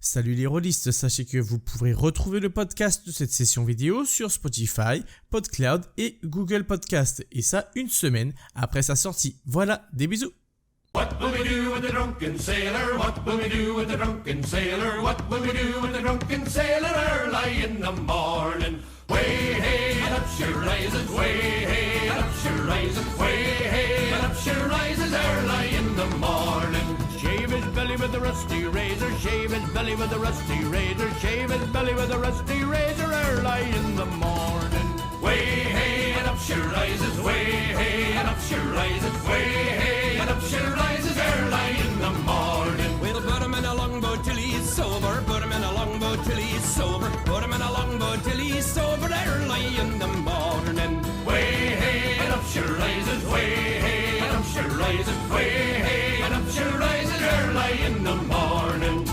Salut les rôlistes, sachez que vous pourrez retrouver le podcast de cette session vidéo sur Spotify, PodCloud et Google Podcast. Et ça, une semaine après sa sortie. Voilà, des bisous. What will we do with the drunken sailor? What will we do with the drunken sailor? What will we do with the drunken sailor early in the morning? Way hey, and up she rises, way hey, and up she rises, way hey, and up she rises early in the morning. Shave his belly with a rusty razor, shave his belly with a rusty razor, shave his belly with a rusty razor early in the morning. Way hey, and up she rises, way hey, and up she rises, way hey, and up she rises early in the morning. We'll put him in a longboat till he's sober, put him in a longboat till he's sober, put him in a longboat till he's sober early in the morning. Way hey, and up she rises, way hey, and up she rises, way hey, and up she rises early in the morning.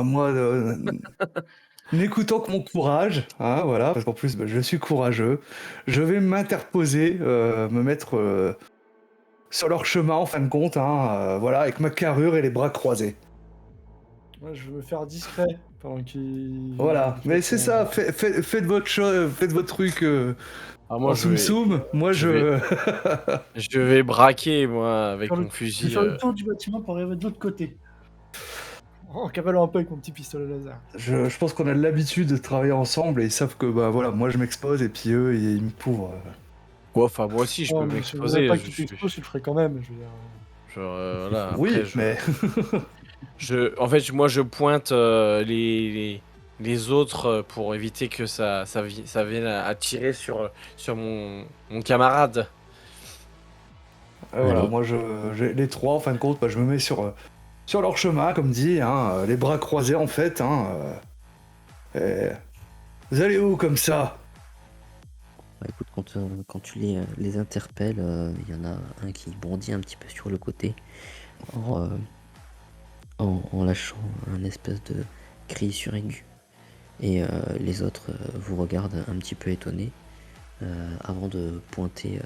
Moi, n'écoutant que mon courage, hein, voilà, parce qu'en plus, je suis courageux, je vais m'interposer, me mettre sur leur chemin, en fin de compte, hein, voilà, avec ma carrure et les bras croisés. Ouais, je veux me faire discret pendant qu'il. Voilà, mais c'est ça, faites votre faites votre truc Moi, en soum-soum. Moi, je je vais braquer, moi, avec Faire mon Je vais fusil. faire le tour du bâtiment pour arriver de l'autre côté. En cavalant un peu avec mon petit pistolet laser. je pense qu'on a l'habitude de travailler ensemble et ils savent que, bah voilà, moi je m'expose et puis eux, ils me couvrent. Ouais, enfin, moi aussi, je Oh, peux mais m'exposer. pas que tu t'exposes, tu le ferais quand même. Je veux dire. Genre, voilà, après, Oui, mais en fait, moi, je pointe les autres pour éviter que ça vienne à tirer sur mon camarade. voilà, Allez. moi les trois, en fin de compte, bah, je me mets sur leur chemin, comme dit, hein, les bras croisés en fait. Hein, et vous allez où comme ça? Bah, écoute, quand tu les interpelles, il y en a un qui bondit un petit peu sur le côté en lâchant un espèce de cri suraigu. Et les autres vous regardent un petit peu étonnés avant de pointer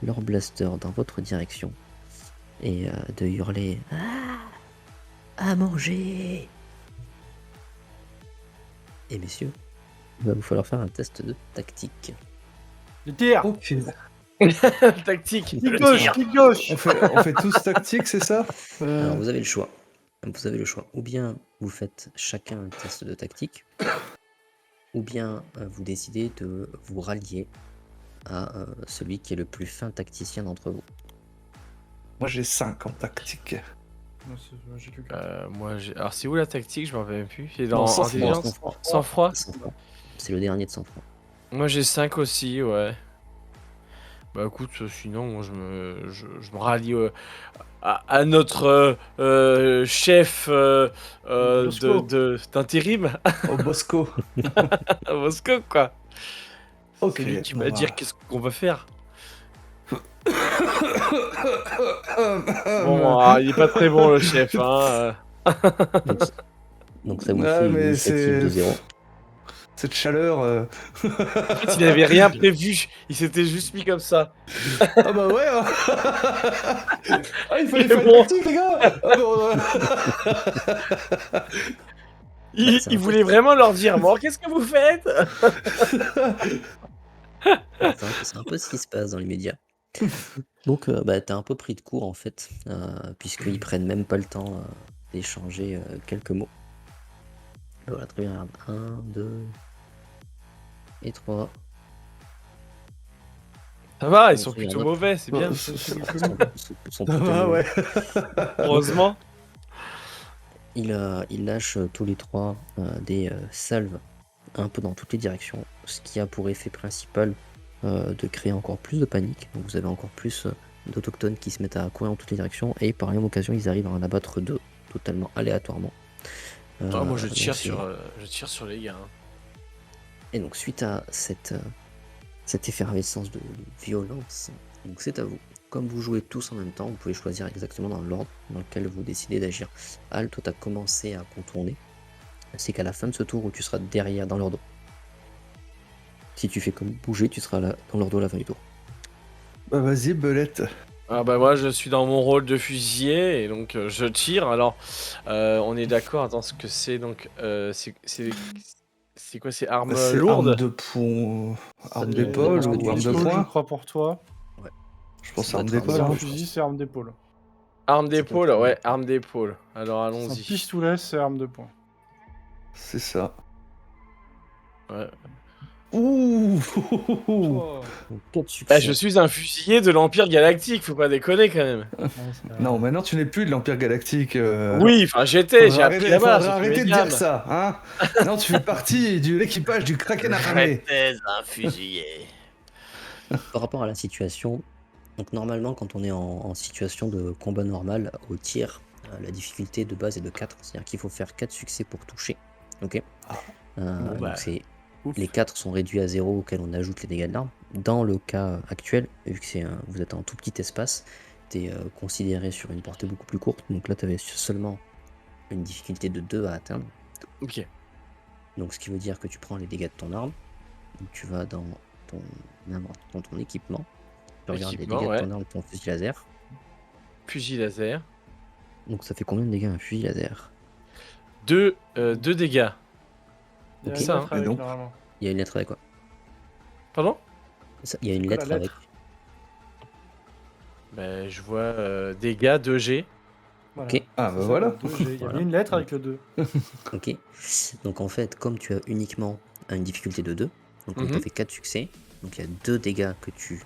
leur blaster dans votre direction et de hurler à manger. Et messieurs, il va vous falloir faire un test de tactique. Le tir. Ok. Tactique. Clic gauche, clic gauche. On fait tous tactique, c'est ça? Alors vous avez le choix. Vous avez le choix. Ou bien vous faites chacun un test de tactique, ou bien vous décidez de vous rallier à celui qui est le plus fin tacticien d'entre vous. Moi j'ai 5 en tactique. Non, j'ai que quatre. Alors, c'est où la tactique? Je m'en rappelle même plus. C'est Non, dans sang-froid. intelligence. Sang-froid. Sang-froid. C'est le dernier de sang-froid. Moi, j'ai 5 aussi, ouais. Bah écoute, sinon, moi, je me rallie à notre chef Bosco. d'intérim, Au Bosco. à Moscou, quoi. Ok. C'est lui qui va dire qu'est-ce qu'on va faire. Bon, il est pas très bon, le chef, hein. Donc ça vous Ouais, fait une mais initiative de 0. Cette chaleur. En fait, il avait rien prévu, il s'était juste mis comme ça. Ah bah ouais. Hein. Ah, il fallait C'est faire bon. une tactique, les gars. Ah, bon, ouais. Il voulait vraiment leur dire, bon, qu'est-ce que vous faites? C'est un peu ce qui se passe dans les médias. Donc t'es un peu pris de court en fait, puisqu'ils prennent même pas le temps d'échanger quelques mots. Voilà, très bien. 1, 2 et 3. Ça va, ils sont Regarde, plutôt hop. mauvais, c'est bien. Sont Ah plutôt bah mauvais. ouais. Heureusement. Ils lâchent tous les trois des salves un peu dans toutes les directions, ce qui a pour effet principal de créer encore plus de panique. Donc vous avez encore plus d'autochtones qui se mettent à courir dans toutes les directions, et par la même occasion ils arrivent à en abattre 2 totalement aléatoirement. Moi, je donc tire c'est- sur les gars, hein. Et donc suite à cette effervescence de violence, donc c'est à vous. comme vous jouez tous en même temps, vous pouvez choisir exactement dans l'ordre dans lequel vous décidez d'agir. Al, toi, tu as commencé à contourner. C'est qu'à la fin de ce tour où tu seras derrière dans leur dos. Si tu fais comme bouger, tu seras là dans leur dos à la fin du tour. Bah vas-y, Belette. Ah bah moi je suis dans mon rôle de fusilier et donc je tire. Alors on est d'accord. Attends, ce que c'est donc c'est quoi? C'est arme Bah, c'est lourde. arme de poing, arme dépend d'épaule ce que ou tu arme de utilises. Je poing. crois pour toi. Je pense Ça arme doit être d'épaule. arme Hein. d'épaule. Fusil, c'est arme d'épaule. Arme C'est d'épaule, comme ça. ouais, arme d'épaule. Alors Un allons-y. pistolet, c'est arme de poing. C'est ça. Ouais. Ouh. Donc 4 Ah, succès. je suis un fusilier de l'Empire Galactique, faut pas déconner quand même. Non, maintenant tu n'es plus de l'Empire Galactique. Oui, enfin j'étais, j'ai appris faudrait là-bas. arrêter de dire ça, hein. Non, tu fais partie de l'équipage du Kraken affamé. J'étais un fusilier. Par rapport à la situation, donc normalement quand on est en situation de combat normal au tir, la difficulté de base est de 4, c'est-à-dire qu'il faut faire 4 succès pour toucher. Ok. Donc bah, ouf. les 4 sont réduits à 0 auquel on ajoute les dégâts de l'arme. Dans le cas actuel, vu que vous êtes en tout petit espace, tu es considéré sur une portée beaucoup plus courte, donc là tu avais seulement une difficulté de 2 à atteindre. Ok. Donc ce qui veut dire que tu prends les dégâts de ton arme, donc tu vas dans ton équipement, tu regardes les Équipement, dégâts ouais. de ton arme, ton fusil laser. Fusil laser. Donc ça fait combien de dégâts un fusil laser? 2 dégâts. Il y a Ok. une Ça, lettre hein. avec, Et donc normalement. Il y a une lettre avec quoi? Pardon? Il y a une C'est quoi lettre la avec. lettre Bah, je vois dégâts 2G. Voilà. Ok. Ah, bah C'est ça, voilà. le 2G. Il y a Voilà. bien une lettre avec le 2. Ok. Donc en fait, comme tu as uniquement une difficulté de 2, donc comme tu as fait 4 succès, donc il y a 2 dégâts que tu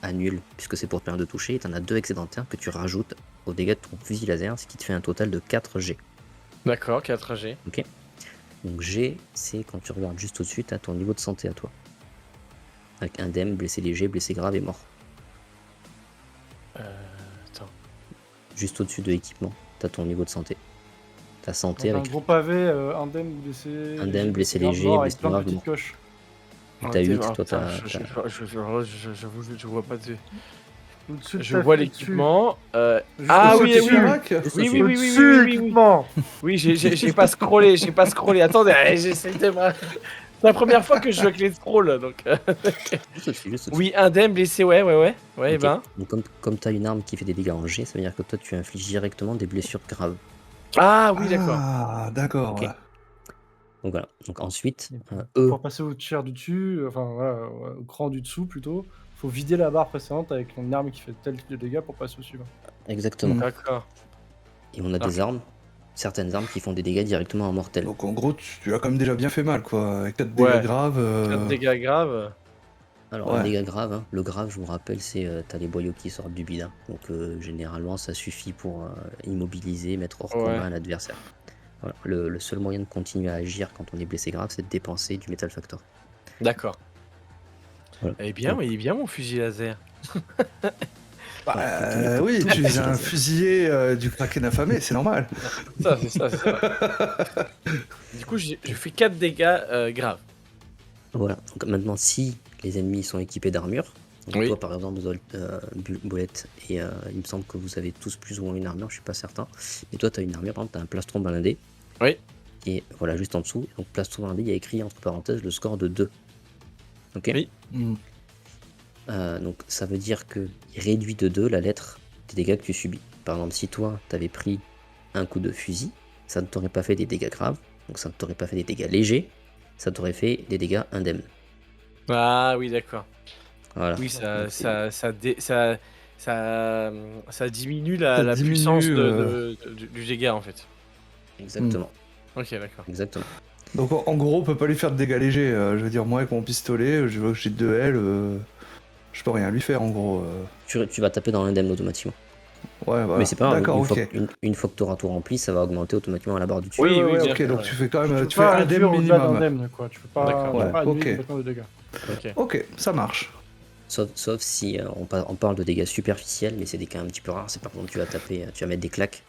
annules puisque c'est pour te permettre de toucher, et tu en as 2 excédentaires que tu rajoutes aux dégâts de ton fusil laser, ce qui te fait un total de 4 G. D'accord, 4G. Donc G, c'est quand tu regardes juste au-dessus, tu as ton niveau de santé à toi. Avec indemne, blessé léger, blessé grave et mort. Attends. Juste au-dessus de l'équipement, tu as ton niveau de santé. Ta santé Donc, un avec. gros pavé, indemne, blessé. Indemne, blessé grave, léger, mort, blessé avec plein de grave, petites mort. coches. T'as 8, Ah, toi putain, t'as. j'avoue, je vois pas de. Au-dessus de Je ta vois fille, l'équipement. Juste Ah au-dessus oui, de oui, ta oui. rack. Juste Oui, au-dessus. oui, oui, oui, Au-dessus, oui, oui, oui. équipement. Oui, j'ai pas scrollé, j'ai pas scrollé. Attendez, j'essaie de me. C'est la première fois que je joue avec les scrolls, donc. Juste au-dessus, juste au-dessus. Oui, indemne, blessé, ouais, ouais. Ouais, Ok. ben. Donc comme tu as une arme qui fait des dégâts en G, ça veut dire que toi tu infliges directement des blessures graves. Ah oui, d'accord. Ah, d'accord. Ok. Ouais. Donc voilà. Donc ensuite, eux, Pour passer au tiers du dessus, enfin voilà, au cran du dessous plutôt, faut vider la barre précédente avec une arme qui fait tel type de dégâts pour passer au suivant. exactement. D'accord. Et on a des armes, certaines armes qui font des dégâts directement en mortel. Donc en gros, tu as quand même déjà bien fait mal, quoi. Avec 4 Ouais. dégâts graves. 4 dégâts graves. Alors Ouais. un dégât grave, hein. Le grave, je vous rappelle, c'est t'as les boyaux qui sortent du bidin. Donc généralement, ça suffit pour immobiliser, mettre hors Ouais. combat un adversaire. Voilà. Le seul moyen de continuer à agir quand on est blessé grave, c'est de dépenser du Metal Factor. D'accord. Voilà. Il est bien mon fusil laser. Bah, oui, tu es un fusilier du Kraken affamé, c'est normal. C'est ça. Du coup, je fais 4 dégâts graves. Voilà, donc maintenant si les ennemis sont équipés d'armure, donc Oui. toi par exemple Bolette, et il me semble que vous avez tous plus ou moins une armure, je suis pas certain, mais toi tu as une armure, par exemple tu as un plastron blindé, Oui. et voilà juste en dessous, donc plastron blindé, il y a écrit entre parenthèses le score de 2. Ok. Oui. Mm. Donc ça veut dire que il réduit de 2 la lettre des dégâts que tu subis. Par exemple si toi t'avais pris un coup de fusil, ça ne t'aurait pas fait des dégâts graves, donc ça ne t'aurait pas fait des dégâts légers, ça t'aurait fait des dégâts indemnes. Ah oui, d'accord. Voilà. Oui, Donc, ça diminue la Ça diminue, puissance du dégât en fait. Exactement. Ok, d'accord. Exactement. Donc en gros, on peut pas lui faire de dégâts légers. Je veux dire, moi avec mon pistolet, je vois que j'ai 2 L, je peux rien lui faire en gros. Tu vas taper dans l'indemne automatiquement. Ouais, voilà. Mais c'est pas grave, D'accord, ok. une fois que tu auras tout rempli, ça va augmenter automatiquement à la barre du dessus. Oui, Ouais, bien ok, sûr, donc ouais. tu fais quand même, Tu tu peux fais pas indemne réduire au-delà minimum. d'indemne, quoi. Tu peux pas, D'accord, ouais, annuler ok. complètement de dégâts. Ok. Ok, ça marche. Sauf si on parle de dégâts superficiels, mais c'est des cas un petit peu rares. C'est par exemple, tu vas mettre des claques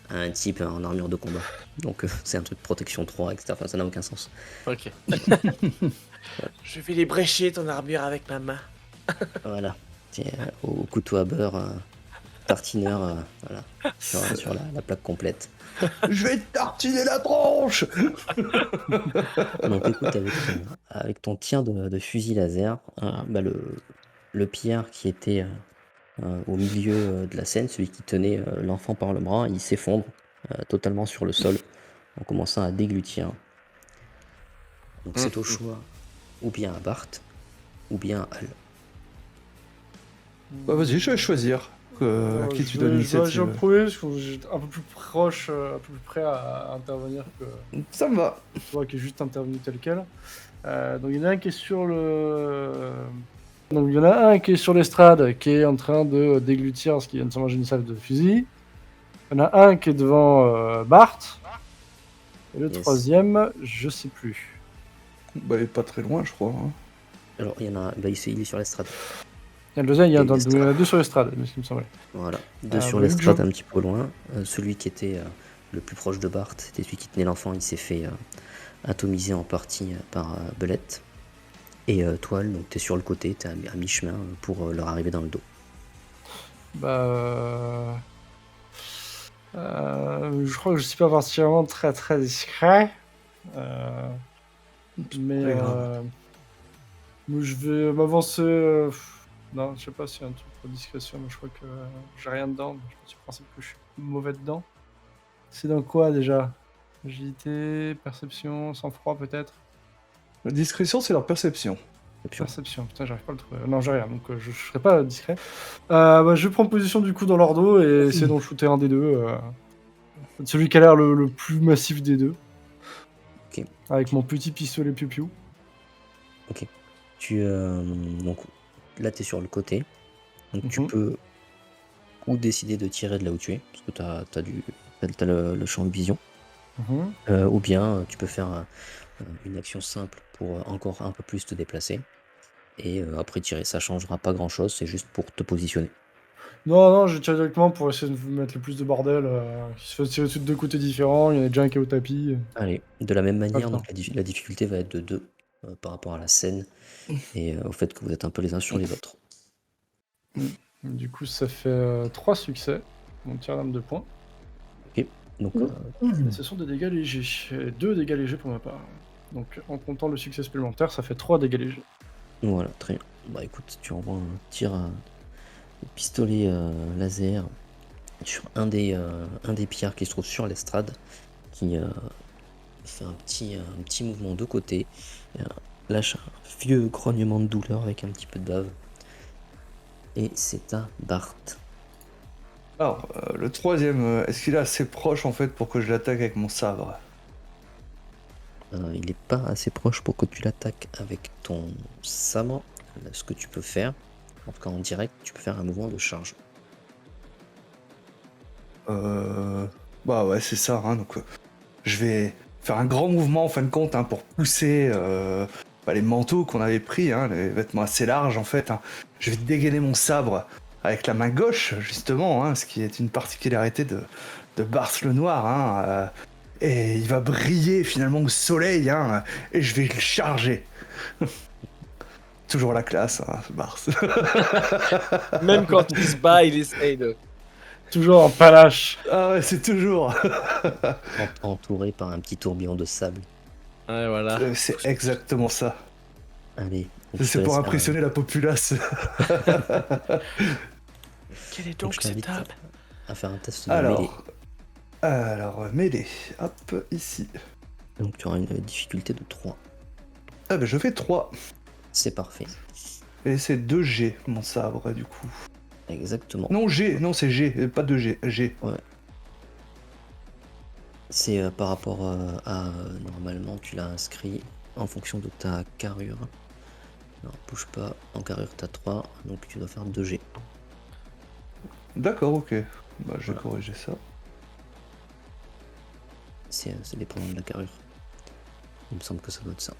à un type en armure de combat. Donc c'est un truc de protection 3, etc. Enfin, ça n'a aucun sens. Ok. Je vais les brécher ton armure avec ma main. Voilà. Tiens, au couteau à beurre, tartineur, voilà, sur la plaque complète. Je vais te tartiner la tronche. Donc écoute, avec ton tir de fusil laser, bah, le Pierre qui était au milieu de la scène, celui qui tenait l'enfant par le bras, il s'effondre totalement sur le sol en commençant à déglutir. Donc c'est au choix ou bien à Bart ou bien à Hal. Bah vas-y, je vais choisir. À qui tu donnes J'ai l'initiative. le premier, parce que j'étais un peu plus proche, un peu plus prêt à intervenir que Ça me va. toi qui est juste intervenu tel quel. Donc il y en a un qui est sur le. Donc il y en a un qui est sur l'estrade, qui est en train de déglutir ce qui vient de se manger une salve de fusil. Il y en a un qui est devant Bart. Et le Yes. troisième, je sais plus. Bah il est pas très loin, je crois. Hein. Alors il y en a, bah, il est sur l'estrade. Et le deuxième, il y Et en l'estrade. a deux sur l'estrade, ce qui me semblait. Voilà, deux sur bah, l'estrade je- un petit peu loin. Celui qui était le plus proche de Bart, c'était celui qui tenait l'enfant, il s'est fait atomiser en partie par Belette. Et toi, donc t'es sur le côté, t'es à mi-chemin pour leur arriver dans le dos. Bah. Je crois que je suis pas particulièrement très très discret. Mais Pas grave. je vais m'avancer. Non, je sais pas s'il y a un truc pour discrétion, mais je crois que j'ai rien dedans. Je pense du principe que je suis mauvais dedans. C'est dans quoi déjà? Agilité, perception, sang-froid peut-être? La discrétion, c'est leur perception. Et puis, Perception, putain, j'arrive pas à le trouver. Non, j'ai rien, donc je serai pas discret. Bah, je prends position du coup dans leur dos et essayer d'en shooter un des deux. Celui qui a l'air le plus massif des deux. Ok. Avec mon petit pistolet piou-piou. donc là, t'es sur le côté. Donc tu Mhm. peux ou décider de tirer de là où tu es, parce que t'as le champ de vision. Mhm. Ou bien tu peux faire une action simple pour encore un peu plus te déplacer. Et après tirer, ça changera pas grand chose, c'est juste pour te positionner. Non, je tire directement pour essayer de mettre le plus de bordel. Qui se fasse tirer dessus de deux côtés différents. Il y en a déjà un qui est au tapis. Allez, de la même manière, Attends. donc la difficulté va être de 2 par rapport à la scène et au fait que vous êtes un peu les uns sur les autres. Du coup, ça fait 3 succès. Mon tir d'arme de points. Donc Et ce sont des dégâts légers. 2 dégâts légers pour ma part. Donc en comptant le succès supplémentaire, ça fait 3 dégâts légers. voilà, très bien. Bah écoute, tu envoies un tir de pistolet laser sur un des pillards qui se trouve sur l'estrade, qui fait un petit mouvement de côté, lâche un vieux grognement de douleur avec un petit peu de bave. Et c'est à Bart. Alors, le troisième, est-ce qu'il est assez proche en fait pour que je l'attaque avec mon sabre? Il n'est pas assez proche pour que tu l'attaques avec ton sabre. Ce que tu peux faire, en tout cas en direct, tu peux faire un mouvement de charge. Bah ouais, c'est ça. Hein, donc, je vais faire un grand mouvement en fin de compte hein, pour pousser les manteaux qu'on avait pris, hein, les vêtements assez larges en fait. Hein. Je vais dégainer mon sabre avec la main gauche, justement, hein, ce qui est une particularité de Bart le Noir. Hein, et il va briller finalement au soleil, hein, et je vais le charger. Toujours la classe, hein, Bart. Même quand il se bat, il essaye de. Toujours en panache. Ah ouais, c'est toujours. Entouré par un petit tourbillon de sable. Ouais, voilà. C'est exactement ça. Allez. donc je te C'est pour laisse faire impressionner la populace. Quelle est donc donc je cette t'invite table? à faire un test de mêlée. Alors, mêlée. Hop, ici. Donc tu auras une difficulté de 3. Ah bah je fais 3. C'est parfait. Et c'est 2G, mon sabre, du coup. Exactement. Non, G, non, c'est G, pas 2G, G. C'est par rapport à... normalement, tu l'as inscrit en fonction de ta carrure. Alors, bouge pas. En carrure, t'as 3, donc tu dois faire 2G. D'accord, ok. Bah, je vais Voilà. corriger ça. C'est dépendant de la carrure. Il me semble que ça doit être ça.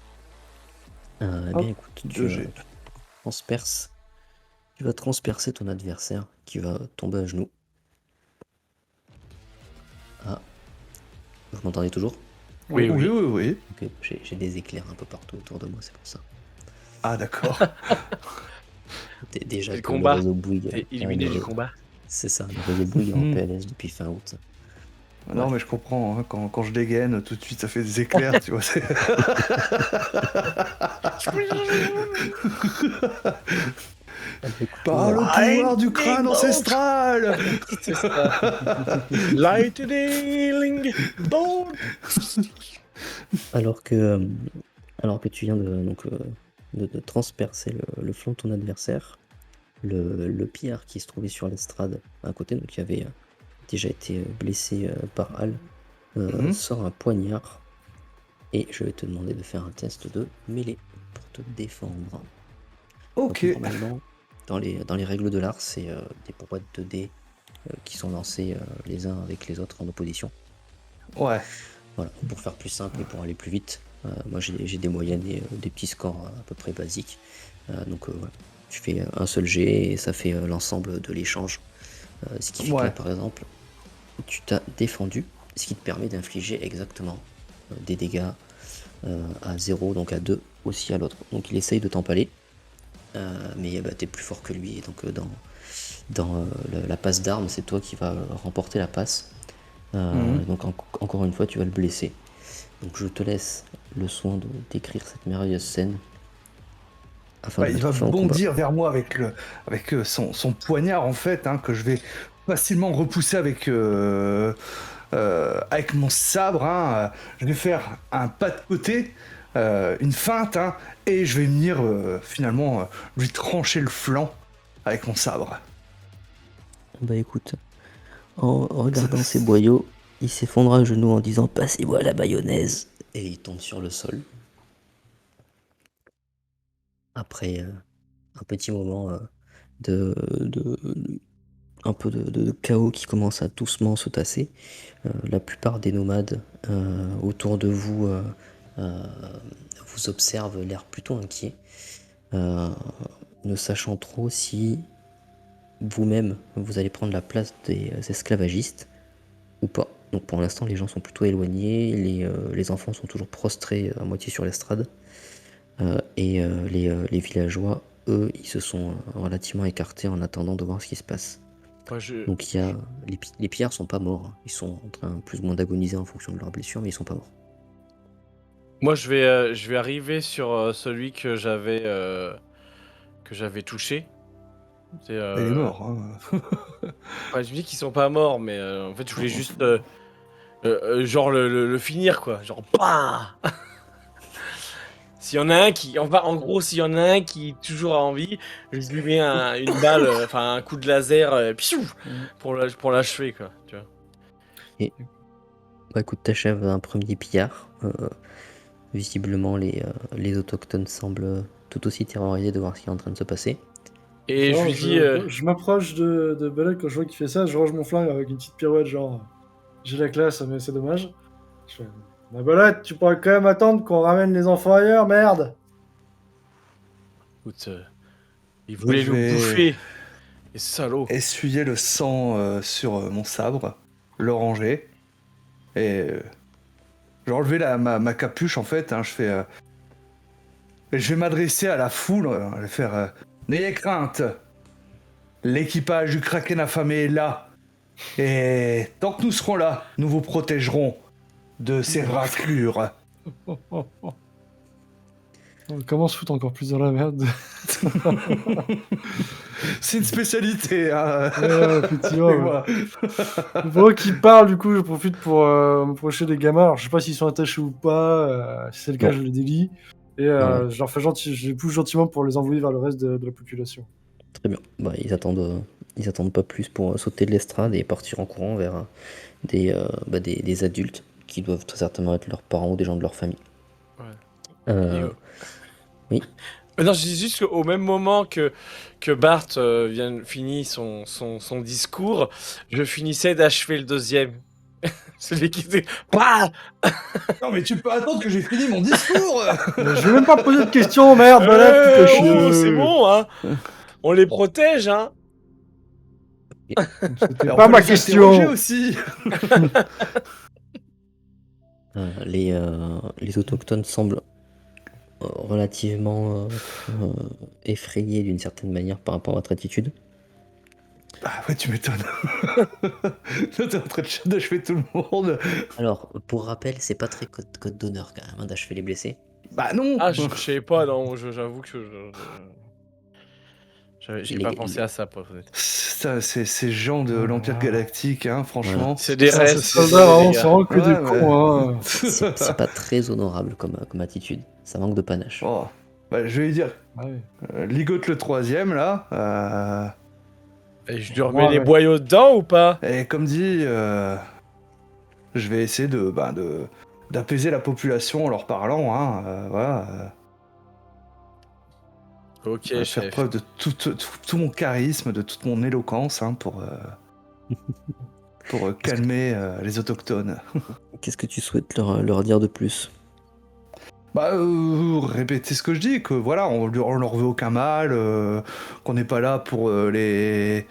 Hop, Bien écoute, tu 2G. transperces. Tu vas transpercer ton adversaire qui va tomber à genoux. Ah. Vous m'entendez toujours? Oui, oui. Oui. Ok, j'ai des éclairs un peu partout autour de moi, c'est pour ça. Ah, d'accord. Déjà C'est le que combat. le réseau bouille. T'es éliminé le du réseau- combat. C'est ça, le réseau bouille en PLS depuis fin août. Non, mais je comprends, hein, quand je dégaine, tout de suite ça fait des éclairs, tu vois. Par le pouvoir du crâne ancestral. C'est ça. Lightning bolt. Alors que tu viens de transpercer le flanc de ton adversaire, le pillard qui se trouvait sur l'estrade à côté, donc qui avait déjà été blessé par Al, sort un poignard et je vais te demander de faire un test de mêlée pour te défendre. Ok. Donc, normalement, dans les règles de l'art, c'est des boîtes de dés qui sont lancés les uns avec les autres en opposition. Ouais. Voilà, pour faire plus simple et pour aller plus vite. Moi j'ai des moyennes et des petits scores à peu près basiques. Donc voilà, tu fais un seul jet et ça fait l'ensemble de l'échange. Ce qui fait que là, par exemple, tu t'as défendu, ce qui te permet d'infliger exactement des dégâts à 0, donc à 2 aussi à l'autre. Donc il essaye de t'empaler, mais t'es plus fort que lui. Et donc dans la passe d'armes, c'est toi qui vas remporter la passe. Donc encore une fois, tu vas le blesser. Donc je te laisse le soin de décrire cette merveilleuse scène. Afin de Il mettre va fin au combat. bondir vers moi avec son poignard en fait, hein, que je vais facilement repousser avec mon sabre. Hein. Je vais faire un pas de côté, une feinte, hein, et je vais venir finalement lui trancher le flanc avec mon sabre. Bah écoute, en regardant ses boyaux, il s'effondre à genoux en disant « Passez-moi la mayonnaise !» et il tombe sur le sol. Après un petit moment un peu de chaos qui commence à doucement se tasser, la plupart des nomades autour de vous vous observent l'air plutôt inquiet, ne sachant trop si vous-même vous allez prendre la place des esclavagistes ou pas. Donc pour l'instant les gens sont plutôt éloignés, les enfants sont toujours prostrés à moitié sur l'estrade, et les villageois, eux, ils se sont relativement écartés en attendant de voir ce qui se passe. Donc il y a les pillards sont pas morts, ils sont en train plus ou moins d'agoniser en fonction de leurs blessures, mais ils sont pas morts. Moi, je vais arriver sur celui que j'avais touché. Il est mort. Hein. Ouais, je me dis qu'ils sont pas morts, mais en fait, je voulais juste genre le finir, quoi. Genre, bah S'il y en a un qui, en gros, s'il y en a un qui toujours a envie, je lui mets une balle, enfin un coup de laser, piou, pour l'achever, quoi. Tu vois. Bah écoute, t'achèves un premier pillard. Visiblement, les autochtones semblent tout aussi terrorisés de voir ce qui est en train de se passer. Et Genre, je lui dis, je m'approche de Belek quand je vois qu'il fait ça, je range mon flingue avec une petite pirouette, genre j'ai la classe, mais c'est dommage. Je fais, bah Belek, tu pourrais quand même attendre qu'on ramène les enfants ailleurs, merde. écoute, il voulait Je nous vais bouffer, les salauds. essuyer le sang sur mon sabre, le ranger, et je vais enlever ma capuche en fait. Hein, je vais m'adresser à la foule, je vais faire n'ayez crainte, l'équipage du Kraken affamé est là, et tant que nous serons là, nous vous protégerons de ces raclures. Comment se foutre encore plus dans la merde? C'est une spécialité, hein. Ouais, effectivement. Mais Ouais. voilà. Pendant qu'il parle, du coup, je profite pour m'approcher des gamins. Alors, je sais pas s'ils sont attachés ou pas. Si c'est le cas, Non. je les délie. Et Ouais. je leur fais je les pousse gentiment pour les envoyer vers le reste de la population. Très bien. Bah, ils attendent pas plus pour sauter de l'estrade et partir en courant vers des adultes qui doivent très certainement être leurs parents ou des gens de leur famille. Ouais. Oui. Non, je dis juste qu'au même moment que Bart finit son discours, je finissais d'achever le deuxième. Celui qui était... Bah Non mais tu peux attendre que j'ai fini mon discours. Mais je vais même pas poser de questions, merde, voilà, tu fais chier. c'est bon, hein. On les protège, hein. C'était On pas peut ma les interroger question. aussi. Les autochtones semblent relativement effrayé d'une certaine manière par rapport à votre attitude. Ah ouais, tu m'étonnes. Toi, t'es en train d'achever tout le monde. Alors, pour rappel, c'est pas très code d'honneur quand même, hein, d'achever les blessés. Bah non. Ah, je sais pas, non, j'avoue que j'ai Les- pas pensé à ça, pour être honnête. Ça, c'est ces gens de l'Empire Galactique, hein, franchement. C'est des Ces restes, soldats, vraiment, les c'est gars. vraiment que Ouais, des ouais. cons. Hein. C'est pas très honorable comme attitude. Ça manque de panache. Oh. Bah, je vais lui dire, Ouais. ligote le troisième, là. Et je lui remets les ouais. boyaux dedans ou pas? Et comme dit, je vais essayer d'apaiser la population en leur parlant, hein. Voilà. Ok, Faire chef. preuve de tout mon charisme, de toute mon éloquence, hein, pour calmer les autochtones. Qu'est-ce que tu souhaites leur dire de plus? Bah, répéter ce que je dis, que voilà, on leur veut aucun mal, qu'on n'est pas là pour les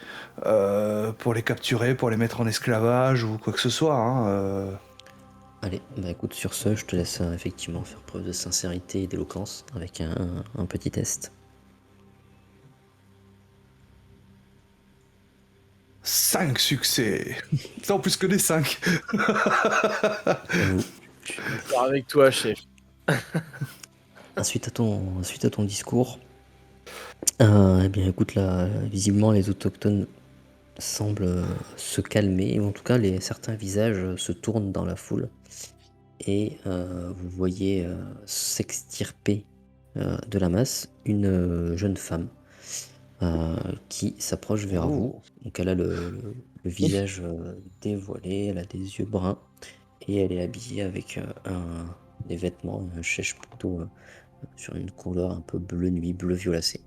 capturer, pour les mettre en esclavage ou quoi que ce soit. Hein. Allez, bah écoute, sur ce, je te laisse effectivement faire preuve de sincérité et d'éloquence avec un petit test. 5 succès. C'est en plus que des 5. Vous- Je suis avec toi, chef. Suite à ton discours, eh bien écoute, là, visiblement les autochtones semblent se calmer, ou en tout cas certains visages se tournent dans la foule, et vous voyez s'extirper de la masse une jeune femme qui s'approche vers vous. Donc elle a le visage dévoilé, elle a des yeux bruns, et elle est habillée avec des vêtements, un chèche plutôt sur une couleur un peu bleu nuit, bleu violacé.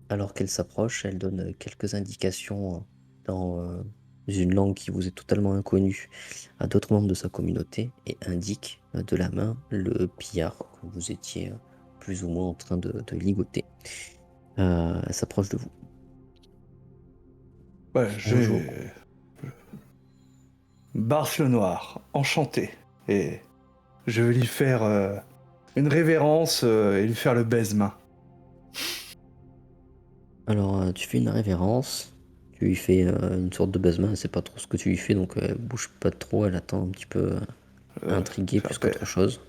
Alors qu'elle s'approche, elle donne quelques indications dans une langue qui vous est totalement inconnue à d'autres membres de sa communauté, et indique de la main le pillard que vous étiez plus ou moins en train de ligoter. Elle s'approche de vous. Ouais, Bonjour. Bars le Noir, enchanté. Et je vais lui faire une révérence et lui faire le baise-main. Alors tu fais une révérence, tu lui fais une sorte de baise-main, elle sait pas trop ce que tu lui fais, donc elle bouge pas trop, elle attend un petit peu intriguée faire plus paix. qu'autre chose.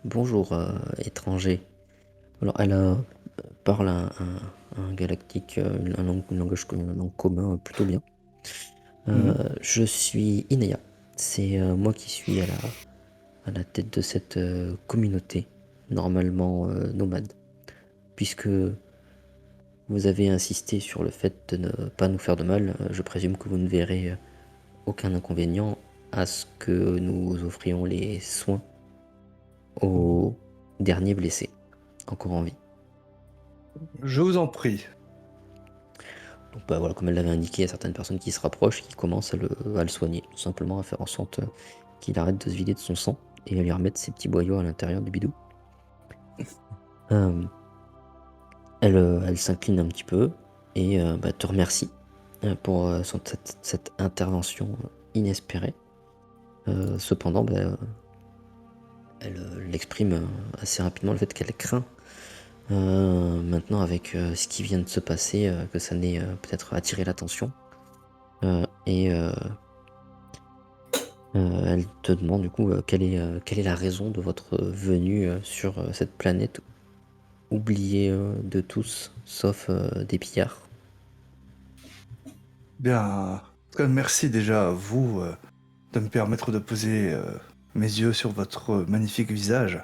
Bonjour étranger. Alors elle parle un galactique, une langue commun plutôt bien. Je suis Inaya. C'est moi qui suis à la tête de cette communauté, normalement nomade. Puisque vous avez insisté sur le fait de ne pas nous faire de mal, je présume que vous ne verrez aucun inconvénient à ce que nous offrions les soins aux derniers blessés, encore en vie. Je vous en prie. Donc bah, voilà, comme elle l'avait indiqué, il y a certaines personnes qui se rapprochent, qui commencent à le soigner, tout simplement à faire en sorte qu'il arrête de se vider de son sang et à lui remettre ses petits boyaux à l'intérieur du bidou. Elle s'incline un petit peu et te remercie pour cette intervention inespérée. Cependant, elle exprime assez rapidement le fait qu'elle craint maintenant avec ce qui vient de se passer, que ça n'ait peut-être attiré l'attention. Elle te demande du coup quelle est la raison de votre venue sur cette planète oubliée de tous, sauf des pillards. Bien, en tout cas, merci déjà à vous de me permettre de poser mes yeux sur votre magnifique visage.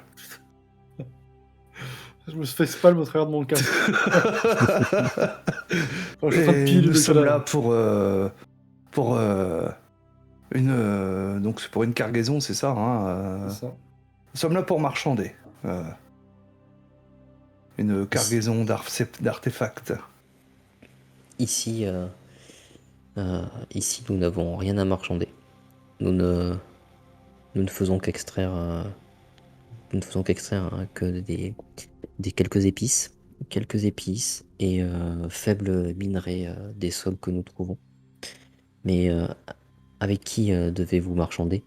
Je me suis fait spalm au travers de mon casque. Je suis en train de Et piler nous le sommes cadavre. là donc c'est pour une cargaison, c'est ça, hein, C'est ça. Nous sommes là pour marchander. Une cargaison d'artefacts. Ici, nous n'avons rien à marchander. Nous ne faisons qu'extraire que des quelques épices et faibles minerais des sols que nous trouvons. Mais avec qui devez-vous marchander?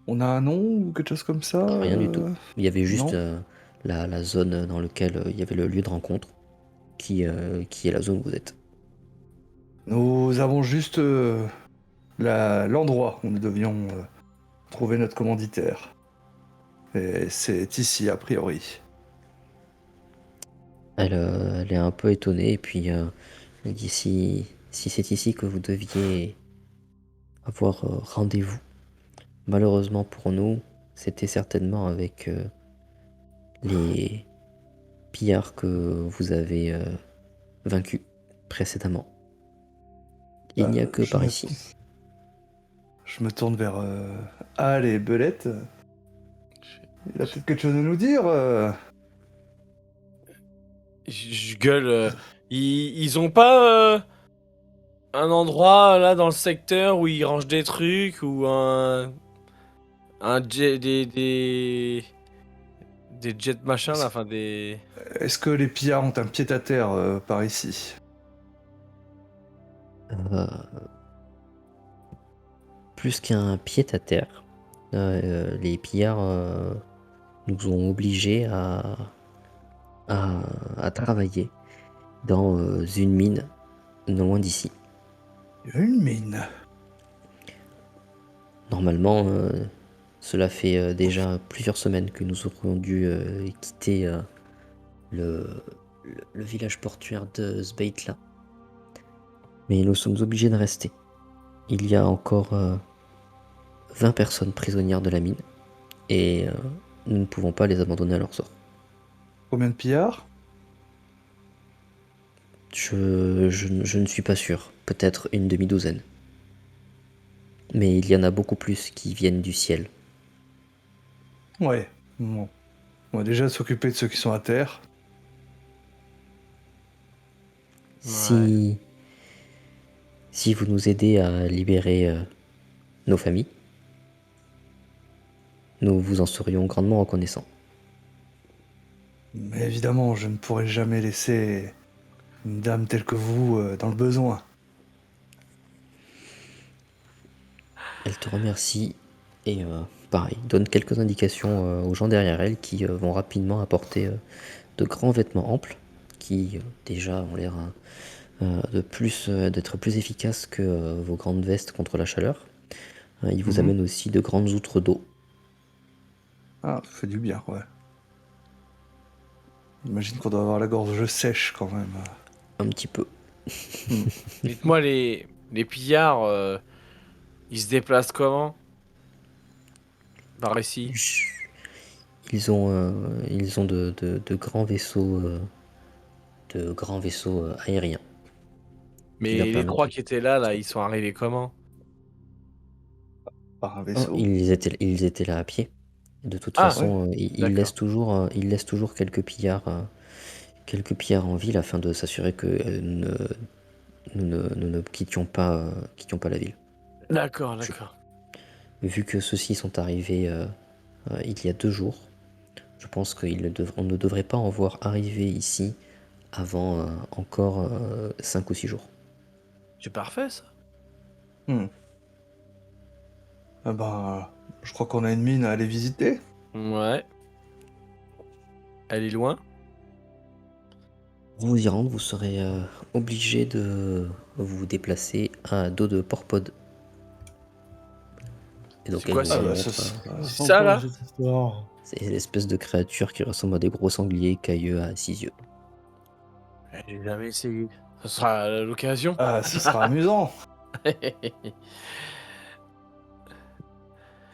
On a un nom ou quelque chose comme ça? Rien du tout. Il y avait juste non. la zone dans laquelle il y avait le lieu de rencontre, qui est la zone où vous êtes. Nous avons juste l'endroit où nous devions trouver notre commanditaire. Et c'est ici, a priori. Elle est un peu étonnée et puis elle dit si c'est ici que vous deviez avoir rendez-vous. Malheureusement pour nous, c'était certainement avec les pillards que vous avez vaincus précédemment. Il n'y a que par ici. Je me tourne vers Al et Belette. Il a peut-être quelque chose à nous dire. Je gueule. Ils ont pas un endroit là dans le secteur où ils rangent des trucs ou des jets machin là, enfin des. Est-ce que les pillards ont un pied-à-terre par ici? Euh, plus qu'un pied-à-terre, les pillards nous ont obligés à travailler dans une mine non loin d'ici. Une mine. Normalement, cela fait déjà plusieurs semaines que nous aurions dû quitter le village portuaire de Sbeitla. Mais nous sommes obligés de rester. Il y a encore 20 personnes prisonnières de la mine et nous ne pouvons pas les abandonner à leur sort. Combien de pillards? Je ne suis pas sûr. Peut-être une demi-douzaine. Mais il y en a beaucoup plus qui viennent du ciel. Ouais. Bon. On va déjà s'occuper de ceux qui sont à terre. Si vous nous aidez à libérer nos familles, nous vous en serions grandement reconnaissants. Mais évidemment, je ne pourrai jamais laisser une dame telle que vous dans le besoin. Elle te remercie et pareil, donne quelques indications aux gens derrière elle qui vont rapidement apporter de grands vêtements amples qui déjà ont l'air d'être plus efficaces que vos grandes vestes contre la chaleur. Ils vous amènent aussi de grandes outres d'eau. Ah, ça fait du bien, ouais. J'imagine qu'on doit avoir la gorge sèche quand même. Un petit peu. Dites-moi les pillards, ils se déplacent comment? Par ici. Ils ont de grands vaisseaux aériens. Mais leur les permettent trois de- qui étaient là, ils sont arrivés comment? Par un Oh, vaisseau. ils étaient là à pied. De toute Ah, façon, ils d'accord. laissent toujours quelques pillards en ville afin de s'assurer que nous ne quittions pas la ville. D'accord. Vu que ceux-ci sont arrivés il y a 2 jours, je pense qu'on ne devrait pas en voir arriver ici avant encore 5 ou 6 jours. C'est parfait ça. Ah ben, je crois qu'on a une mine à aller visiter. Ouais. Elle est loin? Pour vous y rendre, vous serez obligé de vous déplacer à dos de Porpod. Et donc C'est quoi, elle ça vous Ah bah, montre, C'est ça, là Cette histoire. c'est l'espèce de créature qui ressemble à des gros sangliers cailleux à 6 yeux. J'ai jamais essayé. Ce sera l'occasion. Ah, ce sera amusant.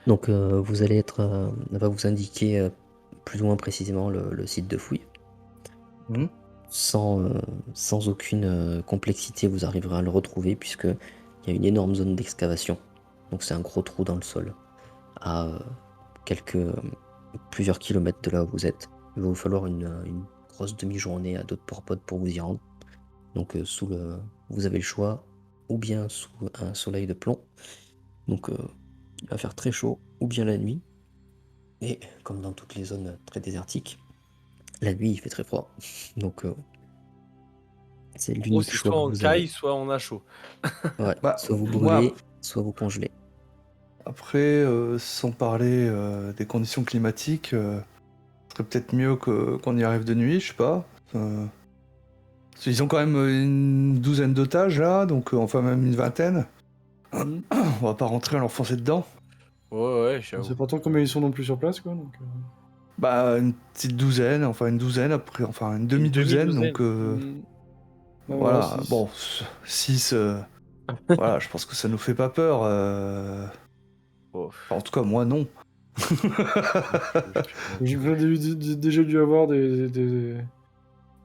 Donc vous allez elle va vous indiquer plus ou moins précisément le site de fouille. Mhm. Sans aucune complexité, vous arriverez à le retrouver puisque il y a une énorme zone d'excavation. Donc c'est un gros trou dans le sol à plusieurs kilomètres de là où vous êtes. Il va vous falloir une grosse demi-journée à dos de Porpod pour vous y rendre. Donc vous avez le choix, ou bien sous un soleil de plomb. Donc il va faire très chaud, ou bien la nuit. Et comme dans toutes les zones très désertiques, la nuit il fait très froid. Donc c'est Ou l'unique c'est choix soit que on vous avez. caille, soit on a chaud. Ouais, Bah, soit vous moi- brûlez, soit vous congelez. Après, sans parler des conditions climatiques, ce serait peut-être mieux qu'on y arrive de nuit, je sais pas. Parce qu'ils ont quand même une douzaine d'otages là, donc enfin même une vingtaine. Mhm. On va pas rentrer à leur foncer dedans. Ouais, On j'avoue. sait pas tant combien ils sont non plus sur place, quoi. Donc, Bah une petite douzaine, enfin une douzaine après, enfin une demi-douzaine, demi-douzaine. donc Ouais, voilà. six. Bon, 6, voilà, je pense que ça nous fait pas peur. Oh. Enfin, en tout cas, moi non. J'ai déjà dû avoir des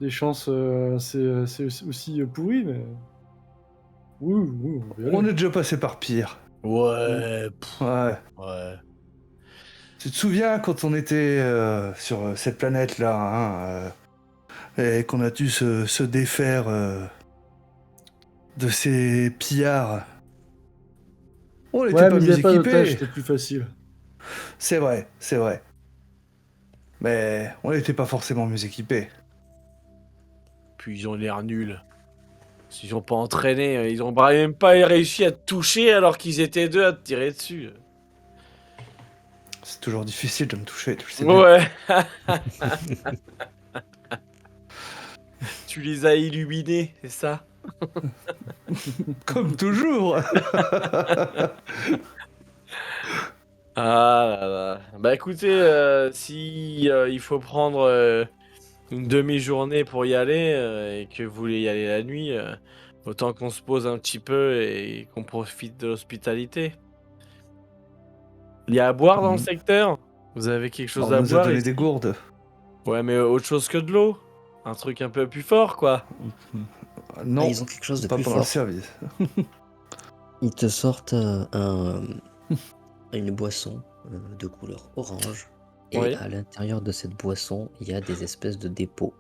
chances assez aussi pourries, mais. Oui, oui, on va y On aller. est déjà passé par pire. Ouais, Ouais. ouais. Tu te souviens quand on était sur cette planète-là, et qu'on a dû se défaire de ces pillards. On n'était Ouais, pas mais il n'y mieux avait pas d'otage, équipés. c'était plus facile. C'est vrai, c'est vrai. Mais on n'était pas forcément mieux équipés. Puis ils ont l'air nuls. S'ils ont pas entraîné, ils ont même pas réussi à te toucher alors qu'ils étaient deux à te tirer dessus. C'est toujours difficile de me toucher, tu le sais bien. Ouais. Tu les as illuminés, c'est ça? Comme toujours. Ah là là. Bah écoutez, si il faut prendre une demi-journée pour y aller et que vous voulez y aller la nuit, autant qu'on se pose un petit peu et qu'on profite de l'hospitalité. Il y a à boire dans le Mhm. secteur? Vous avez quelque chose On à nous a boire donné ici? des gourdes. Ouais, mais autre chose que de l'eau. Un truc un peu plus fort, quoi. Non, Ah, ils ont quelque chose de pas plus pendant le fort. service. Ils te sortent une boisson de couleur orange. Et Oui. à l'intérieur de cette boisson, il y a des espèces de dépôts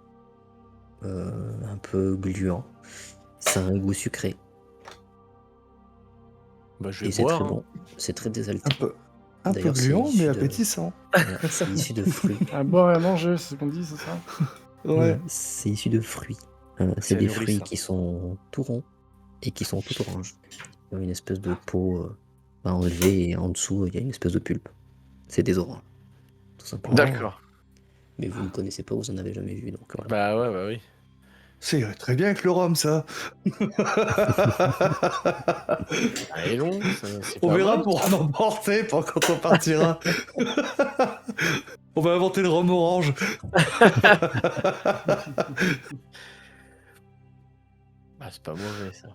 un peu gluants. Ça a un goût sucré. Bah je Et vais c'est boire. très hein. bon. C'est très Un désaltérant. peu D'ailleurs, c'est gluant, issu mais de- appétissant. Voilà, c'est issu de fruits. À boire et à manger, c'est ce qu'on dit, c'est ça? Ouais. C'est issu de fruits. C'est C'est des nourrissant. fruits qui sont tout ronds et qui sont tout oranges. Ils ont une espèce de peau à enlever et en dessous, il y a une espèce de pulpe. C'est des oranges, tout simplement. D'accord. Mais vous ne connaissez pas, vous en avez jamais vu, donc voilà. Bah ouais, bah oui. C'est très bien avec le rhum, ça. Allez long, c'est On pas verra mal. pour en emporter pour quand on partira. On va inventer le rhum orange. Bah c'est pas mauvais ça.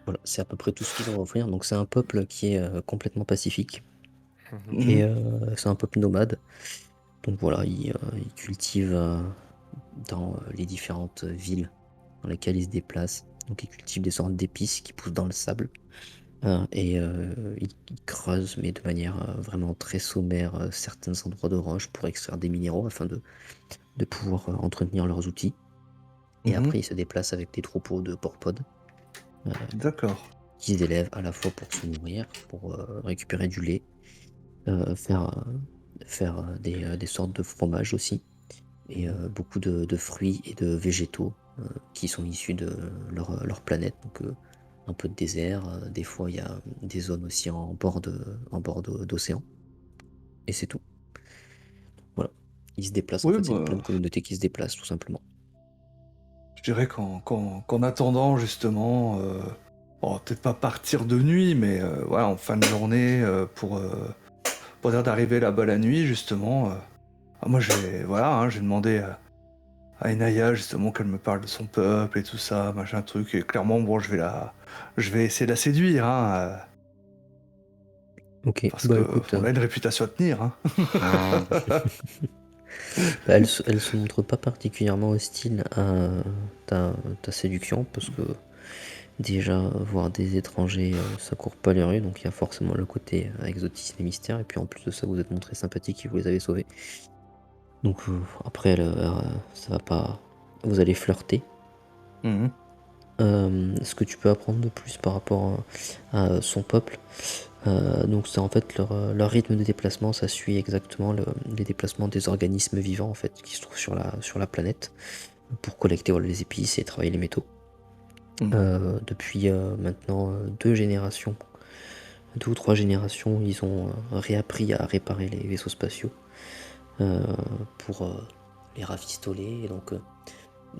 Voilà, c'est à peu près tout ce qu'ils ont à offrir. Donc c'est un peuple qui est complètement pacifique. Mhm. Et c'est un peuple nomade. Donc voilà, ils cultivent dans les différentes villes dans lesquelles ils se déplacent. Donc ils cultivent des sortes d'épices qui poussent dans le sable. Et ils creusent, mais de manière vraiment très sommaire, certains endroits de roche pour extraire des minéraux afin de pouvoir entretenir leurs outils. Et Mhm. après, ils se déplacent avec des troupeaux de porpodes D'accord. qu'ils élèvent à la fois pour se nourrir, pour récupérer du lait, faire des sortes de fromages aussi, et beaucoup de fruits et de végétaux qui sont issus de leur planète. Donc un peu de désert, des fois il y a des zones aussi en bord d'océan. Et c'est tout. Voilà. Ils se déplacent, en Oui, fait, c'est bah, plein de communautés qui se déplacent tout simplement. je dirais qu'en attendant, justement, bon, peut-être pas partir de nuit, mais voilà, en fin de journée, pour dire d'arriver là-bas la nuit, justement. Moi, j'ai demandé à Inaya, justement, qu'elle me parle de son peuple et tout ça, machin truc. Et clairement, bon, je vais essayer de la séduire, Ok, parce bah que écoute, on a une réputation à tenir, bah, elle se montre pas particulièrement hostile à ta séduction, parce que déjà, voir des étrangers, ça court pas les rues, donc il y a forcément le côté exotisme et mystère, et puis en plus de ça, vous êtes montré sympathique et vous les avez sauvés. Donc après, ça va pas. Vous allez flirter. Mhm. Ce que tu peux apprendre de plus par rapport à son peuple, donc c'est en fait leur rythme de déplacement, ça suit exactement les déplacements des organismes vivants en fait qui se trouvent sur la planète pour collecter voilà, les épices et travailler les métaux. Mhm. Depuis maintenant 2 générations, 2 ou 3 générations, ils ont réappris à réparer les vaisseaux spatiaux pour les rafistoler. Et donc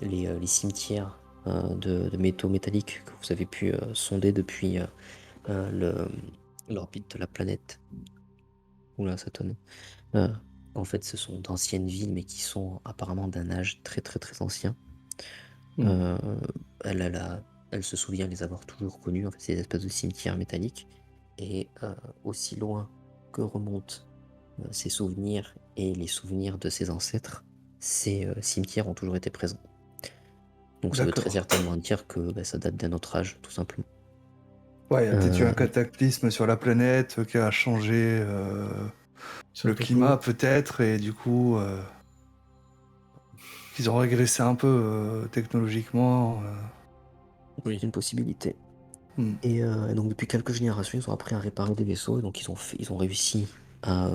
les cimetières de métaux métalliques que vous avez pu sonder depuis l'orbite de la planète. Oula, ça tonne. En fait, ce sont d'anciennes villes, mais qui sont apparemment d'un âge très très très ancien. Hmm. Elle se souvient les avoir toujours connus, en fait, c'est des espèces de cimetières métalliques. Et aussi loin que remontent ses souvenirs et les souvenirs de ses ancêtres, ces cimetières ont toujours été présents. Donc ça veut très D'accord. certainement dire que ça date d'un autre âge, tout simplement. Ouais, il y a peut-être eu Euh, un cataclysme sur la planète qui a changé C'est le un peu climat, faux. peut-être, et du coup, ils ont régressé un peu technologiquement. c'est une possibilité. Hmm. Et donc depuis quelques générations, ils ont appris à réparer des vaisseaux, et donc ils ont réussi à,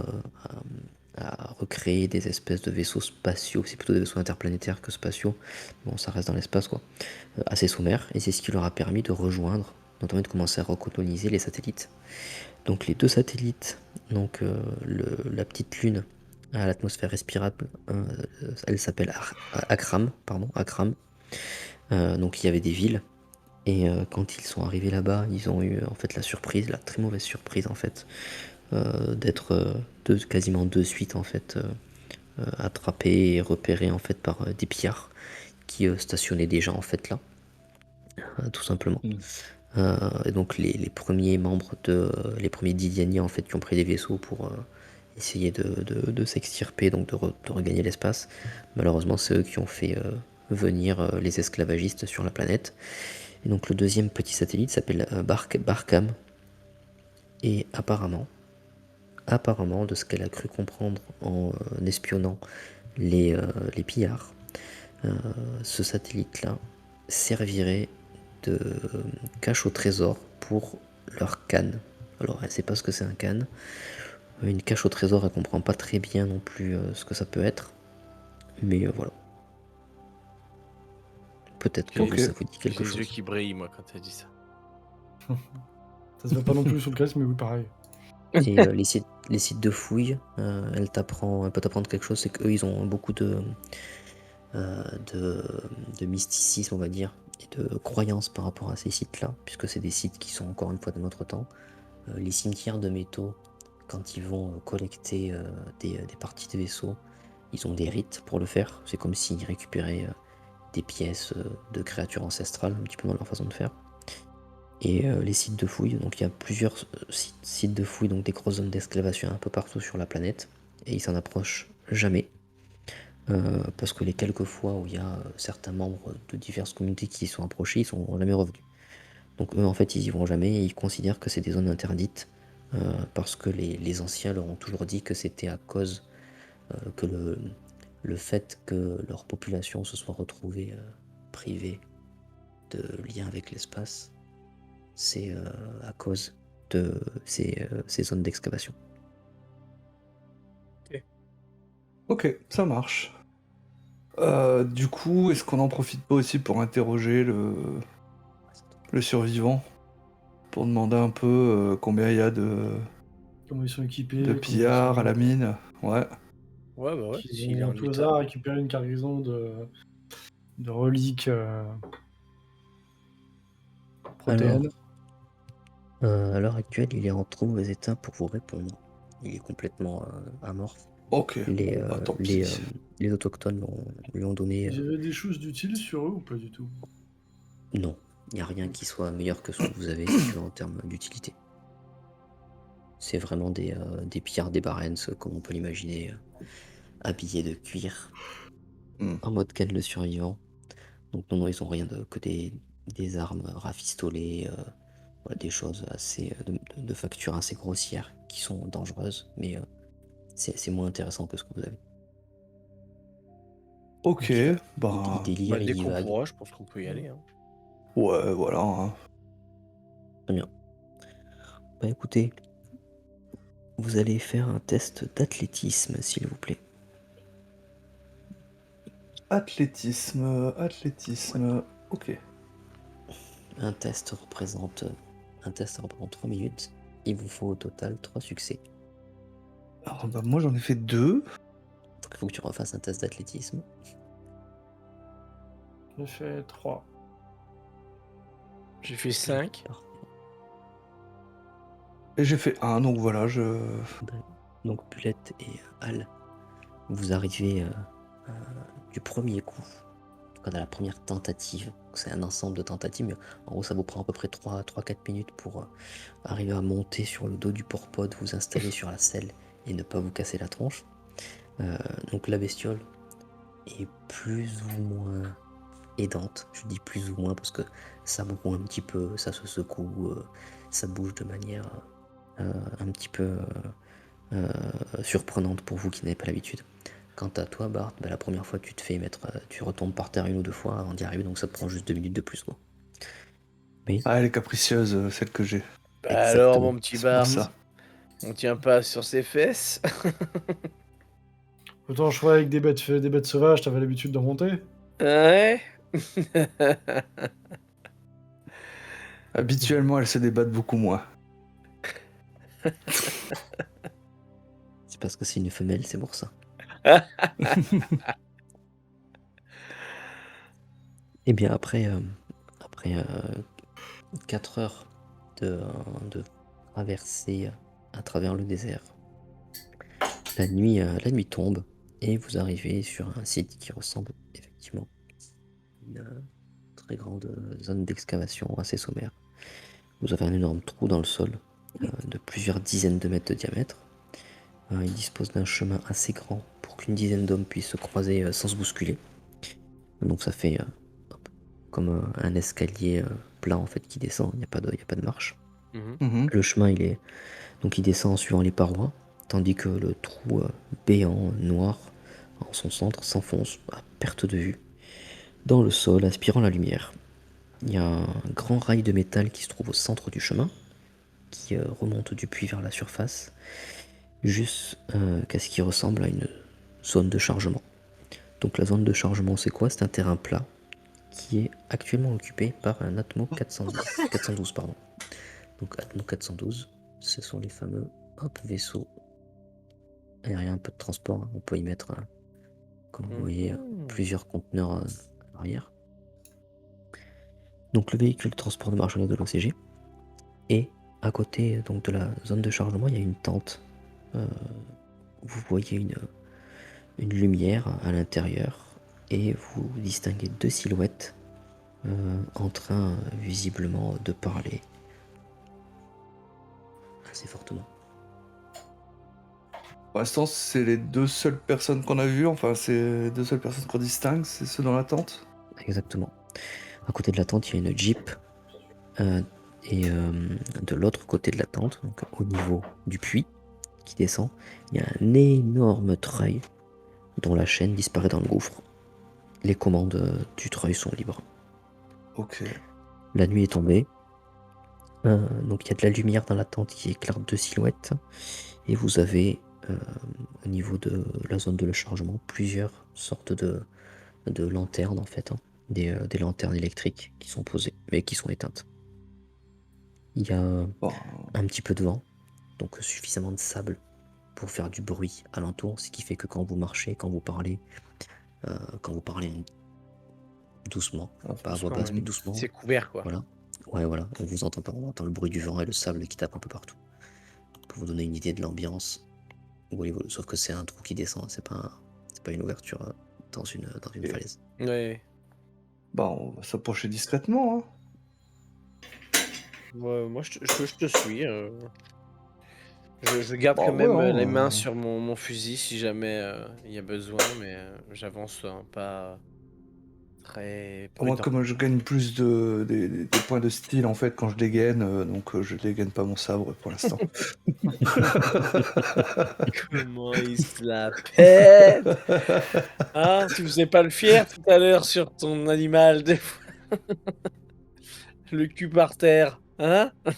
à recréer des espèces de vaisseaux spatiaux, c'est plutôt des vaisseaux interplanétaires que spatiaux, bon ça reste dans l'espace quoi, assez sommaires, et c'est ce qui leur a permis de rejoindre, notamment de commencer à recoloniser les satellites. Donc les 2 satellites, donc la petite lune à l'atmosphère respirable, elle s'appelle Akram, pardon, Akram. Donc il y avait des villes. Et quand ils sont arrivés là-bas, ils ont eu en fait la surprise, la très mauvaise surprise en fait, d'être quasiment de suite en fait attrapés et repérés en fait par des pillards qui stationnaient déjà en fait là, tout simplement. Mm. Et donc les premiers membres les premiers Didiani en fait qui ont pris des vaisseaux pour essayer de s'extirper, donc de regagner l'espace. Malheureusement, c'est eux qui ont fait venir les esclavagistes sur la planète. Et donc le deuxième petit satellite s'appelle Barkham. Et apparemment, de ce qu'elle a cru comprendre en espionnant les pillards, ce satellite-là servirait de cache au trésor pour leur canne. Alors elle sait pas ce que c'est un canne. Une cache au trésor, elle comprend pas très bien non plus ce que ça peut être. Mais voilà. Peut-être que Ok. ça vous dit J'ai quelque les yeux chose. qui brillent, moi, quand t'as dit ça. Ça se voit pas non plus sur le casque, mais oui, pareil. Et les sites de fouilles, elle peut t'apprendre quelque chose, c'est qu'eux ils ont beaucoup de mysticisme, on va dire, et de croyances par rapport à ces sites-là, puisque c'est des sites qui sont encore une fois de notre temps. Les cimetières de métaux, quand ils vont collecter des parties de vaisseaux, ils ont des rites pour le faire. C'est comme s'ils récupéraient des pièces de créatures ancestrales, un petit peu dans leur façon de faire. Et les sites de fouilles, donc il y a plusieurs sites de fouilles, donc des grosses zones d'excavation un peu partout sur la planète, et ils s'en approchent jamais. Parce que les quelques fois où il y a certains membres de diverses communautés qui y sont approchés, ils sont jamais revenus. Donc eux en fait ils y vont jamais et ils considèrent que c'est des zones interdites parce que les anciens leur ont toujours dit que c'était à cause que le fait que leur population se soit retrouvée privée de lien avec l'espace, c'est à cause de ces zones d'excavation. Ok, ça marche. Du coup, est-ce qu'on en profite pas aussi pour interroger le survivant? Pour demander un peu combien il y a Comment ils sont équipés, de comment ils sont... pillards à la mine. Ouais. Ouais, bah ouais, Qu'ils s'il est ont en à tout état. hasard récupéré une cargaison de reliques protéines. Alors, à l'heure actuelle, il est en trop mauvais état pour vous répondre. Il est complètement amorphe. Ok, Les, bon bah tant les, pis. les autochtones lui ont donné... Il y avait des choses d'utiles sur eux ou pas du tout? non, il n'y a rien qui soit meilleur que ce que vous avez si tu veux en termes d'utilité. C'est vraiment des pillards, des barrens, comme on peut l'imaginer, habillés de cuir, Hmm. en mode Ken le survivant. Donc non, ils ont rien que des armes rafistolées, voilà, des choses assez de facture assez grossières qui sont dangereuses, mais c'est moins intéressant que ce que vous avez. Ok, Il bah délire, Bah, il dès qu'on divague. pourra, je pense qu'on peut y aller. Hein. ouais, voilà. Hein. Très bien. Bah écoutez, vous allez faire un test d'athlétisme, s'il vous plaît. Athlétisme. Ok. Un test représente 3 minutes. Il vous faut au total 3 succès. Alors, bah, moi, j'en ai fait 2. Il faut que tu refasses un test d'athlétisme. J'ai fait 3. J'ai fait 5. Parfait. Et j'ai fait 1, donc voilà, Donc Bulette et Al, vous arrivez du premier coup, en tout cas dans la première tentative. C'est un ensemble de tentatives, mais en gros ça vous prend à peu près 3-4 minutes pour arriver à monter sur le dos du porc-pod, vous installer sur la selle et ne pas vous casser la tronche. Donc la bestiole est plus ou moins aidante. Je dis plus ou moins parce que ça bouge un petit peu, ça se secoue, ça bouge de manière un petit peu surprenante pour vous qui n'avez pas l'habitude. Quant à toi, Bart, la première fois tu te fais mettre, tu retombes par terre 1 ou 2 fois avant d'y arriver, donc ça te prend juste 2 minutes de plus, quoi. Mais Ah, elle est capricieuse, celle que j'ai. Bah alors, exactement. mon petit C'est pour Bart, ça. on tient pas sur ses fesses. Autant je croyais avec des bêtes sauvages, t'avais l'habitude de monter. Ouais. Habituellement, elles se débattent beaucoup moins. C'est parce que c'est une femelle, c'est pour ça. Et bien après 4 heures de traversée à travers le désert, la nuit tombe et vous arrivez sur un site qui ressemble effectivement à une très grande zone d'excavation assez sommaire. Vous avez un énorme trou dans le sol de plusieurs dizaines de mètres de diamètre. Il dispose d'un chemin assez grand pour qu'une dizaine d'hommes puissent se croiser sans se bousculer. Donc ça fait comme un escalier plat en fait qui descend, il n'y a pas de marche. Mhm. Le chemin il descend en suivant les parois, tandis que le trou béant noir en son centre s'enfonce à perte de vue dans le sol, aspirant la lumière. Il y a un grand rail de métal qui se trouve au centre du chemin, qui remonte du puits vers la surface, jusqu'à ce qui ressemble à une zone de chargement. Donc la zone de chargement c'est quoi? C'est un terrain plat qui est actuellement occupé par un Atmo 412. Pardon. Donc Atmo 412, ce sont les fameux vaisseaux aériens, un peu de transport. On peut y mettre, comme vous voyez, plusieurs conteneurs à l'arrière. Donc le véhicule de transport de marchandises de l'OCG. Et à côté donc, de la zone de chargement, il y a une tente. Vous voyez une lumière à l'intérieur et vous distinguez 2 silhouettes en train visiblement de parler assez fortement. Pour l'instant, c'est les 2 seules personnes qu'on a vues, enfin, c'est les 2 seules personnes qu'on distingue, c'est ceux dans la tente. Exactement. À côté de la tente, il y a une Jeep. Et de l'autre côté de la tente, donc au niveau du puits qui descend, il y a un énorme treuil dont la chaîne disparaît dans le gouffre. Les commandes du treuil sont libres. Ok. La nuit est tombée. Donc il y a de la lumière dans la tente qui éclaire 2 silhouettes. Et vous avez au niveau de la zone de chargement plusieurs sortes de lanternes en fait. Des lanternes électriques qui sont posées mais qui sont éteintes. Il y a Bon. un petit peu de vent, donc suffisamment de sable pour faire du bruit alentour, ce qui fait que quand vous marchez, quand vous parlez doucement, pas à voix basse mais doucement, C'est couvert, quoi. voilà. Ouais, voilà, on vous entend pas, on entend le bruit du vent et le sable qui tape un peu partout. Pour vous donner une idée de l'ambiance, sauf que c'est un trou qui descend, c'est pas une ouverture dans une falaise. Ouais. Bah, on va s'approcher discrètement, hein. Ouais, moi, je te suis. Je garde Bah, quand même ouais, les hein, mains sur mon fusil si jamais il y a besoin, mais j'avance pas très Moi, prudent. comme je gagne plus des points de style en fait quand je dégaine, donc je dégaine pas mon sabre pour l'instant. Comment il se la pète! Hein, tu faisais pas le fier tout à l'heure sur ton animal, des fois. Le cul par terre, hein? Bah,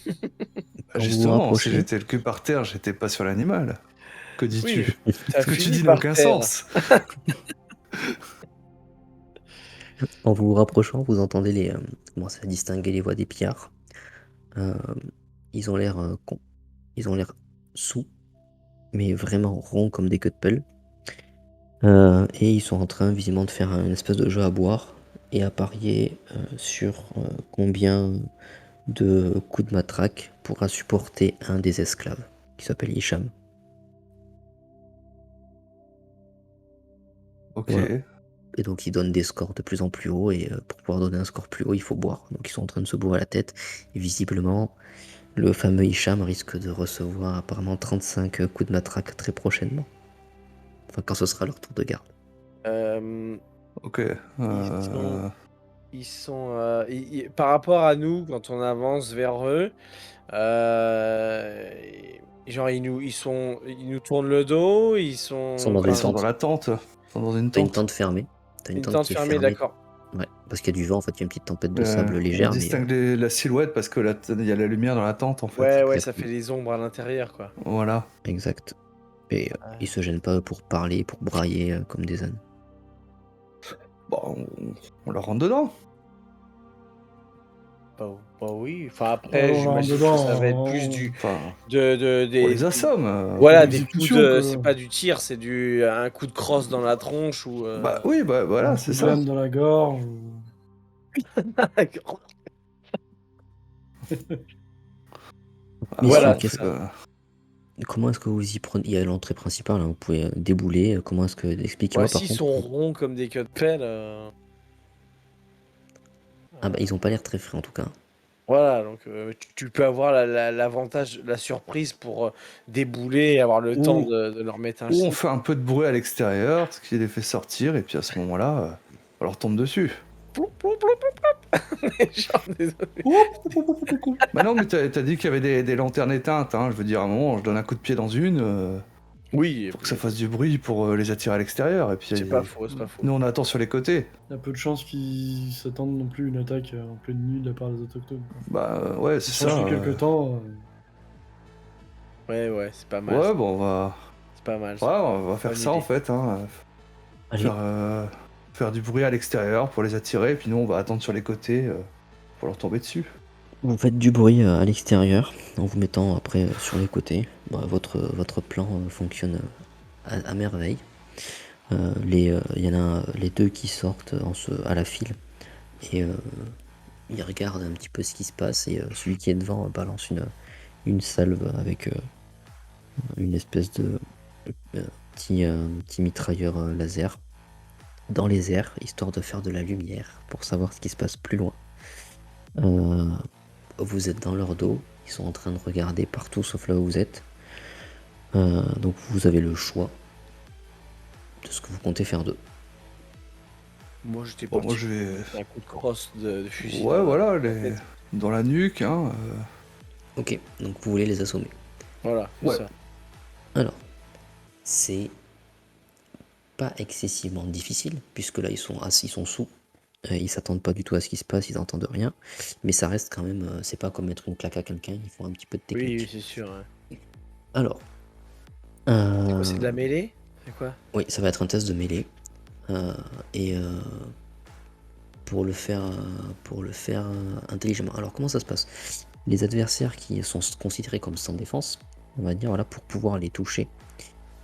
Quand vous justement, si rapprochez, j'étais le cul par terre, j'étais pas sur l'animal. Que dis-tu? T'as Ce que tu fini dis n'a par aucun terre. sens. en vous rapprochant, vous entendez commencez à distinguer les voix des pillards. Ils ont l'air Ils ont l'air sous, mais vraiment ronds comme des queues de pelle. Et ils sont en train visiblement de faire une espèce de jeu à boire et à parier sur combien de coups de matraque pourra supporter un des esclaves, qui s'appelle Hicham. Ok. Voilà. Et donc ils donnent des scores de plus en plus haut, et pour pouvoir donner un score plus haut, il faut boire. Donc ils sont en train de se bourrer la tête, et visiblement, le fameux Hicham risque de recevoir apparemment 35 coups de matraque très prochainement. Enfin, quand ce sera leur tour de garde. Ok. Ils sont par rapport à nous, quand on avance vers eux, genre ils nous tournent le dos, ils sont, Ils sont dans Ils une sont tente. dans la tente. Ils sont dans une T'as une tente. tente fermée. T'as une une tente tente qui est fermée, fermée. d'accord. Ouais, parce qu'il y a du vent, en fait, il y a une petite tempête de sable On légère, mais distingue la silhouette parce que il y a la lumière dans la tente en fait. Ouais, clair. ça fait les ombres à l'intérieur, quoi. Voilà. exact. Et ils se gênent pas pour parler, pour brailler comme des ânes. Bon, on leur rentre dedans. Bah oui, enfin après, on j'imagine rentre que ça va être dedans, plus Enfin, de, on des, les assomme. voilà, des des coups exécutions, de, quoi. c'est pas du tir, c'est un coup de crosse dans la tronche ou. Bah oui, bah voilà, un c'est coup de ça. lame dans la gorge. Mais Voilà, qu'est-ce- c'est ça. comment est-ce que vous y prenez? Il y a l'entrée principale, hein, vous pouvez débouler. Comment est-ce que. Expliquez-moi Ouais, par s'ils contre. sont ronds comme des queues de pelle. Ah bah, ils ont pas l'air très frais en tout cas. Voilà, donc tu peux avoir l'avantage, la surprise pour débouler et avoir le temps de leur mettre un Ou on chip. fait un peu de bruit à l'extérieur, ce qui les fait sortir, et puis à ce moment-là, on leur tombe dessus. Genre, désolé. Bah non, mais t'as dit qu'il y avait des lanternes éteintes, hein. Je veux dire, à un moment, je donne un coup de pied dans une, Oui, pour que ça fasse du bruit pour les attirer à l'extérieur, et puis c'est pas faux, c'est pas faux. nous on attend sur les côtés. Il y a peu de chances qu'ils s'attendent non plus à une attaque en pleine nuit de la part des autochtones. Bah ouais, c'est Ça ça. fait quelques temps. Ouais, c'est pas mal. Ouais, bon, C'est pas mal. ouais, on va faire Bonne ça idée. en fait, hein. Allez, Faire du bruit à l'extérieur pour les attirer, et puis nous on va attendre sur les côtés pour leur tomber dessus. vous faites du bruit à l'extérieur en vous mettant après sur les côtés. Bah, votre plan fonctionne à merveille. Il y en a les deux qui sortent à la file et ils regardent un petit peu ce qui se passe, et celui qui est devant balance une salve avec une espèce de petit mitrailleur laser dans les airs, histoire de faire de la lumière pour savoir ce qui se passe plus loin. Vous êtes dans leur dos, ils sont en train de regarder partout sauf là où vous êtes. Donc vous avez le choix de ce que vous comptez faire d'eux. Moi, j'étais Bon, parti moi je vais. un coup de crosse de fusil. Ouais, voilà, tête. dans la nuque, hein. Ok, donc vous voulez les assommer. Voilà, c'est Ouais. ça. Alors, c'est pas excessivement difficile, puisque là ils sont assis, ils sont sous. Ils s'attendent pas du tout à ce qui se passe, ils entendent rien. Mais ça reste quand même, c'est pas comme mettre une claque à quelqu'un, il faut un petit peu de technique. Oui, c'est sûr. Ouais. Alors, C'est quoi, c'est de la mêlée? C'est quoi? oui, ça va être un test de mêlée. Et pour le faire intelligemment. Alors comment ça se passe? Les adversaires qui sont considérés comme sans défense, on va dire, voilà, pour pouvoir les toucher,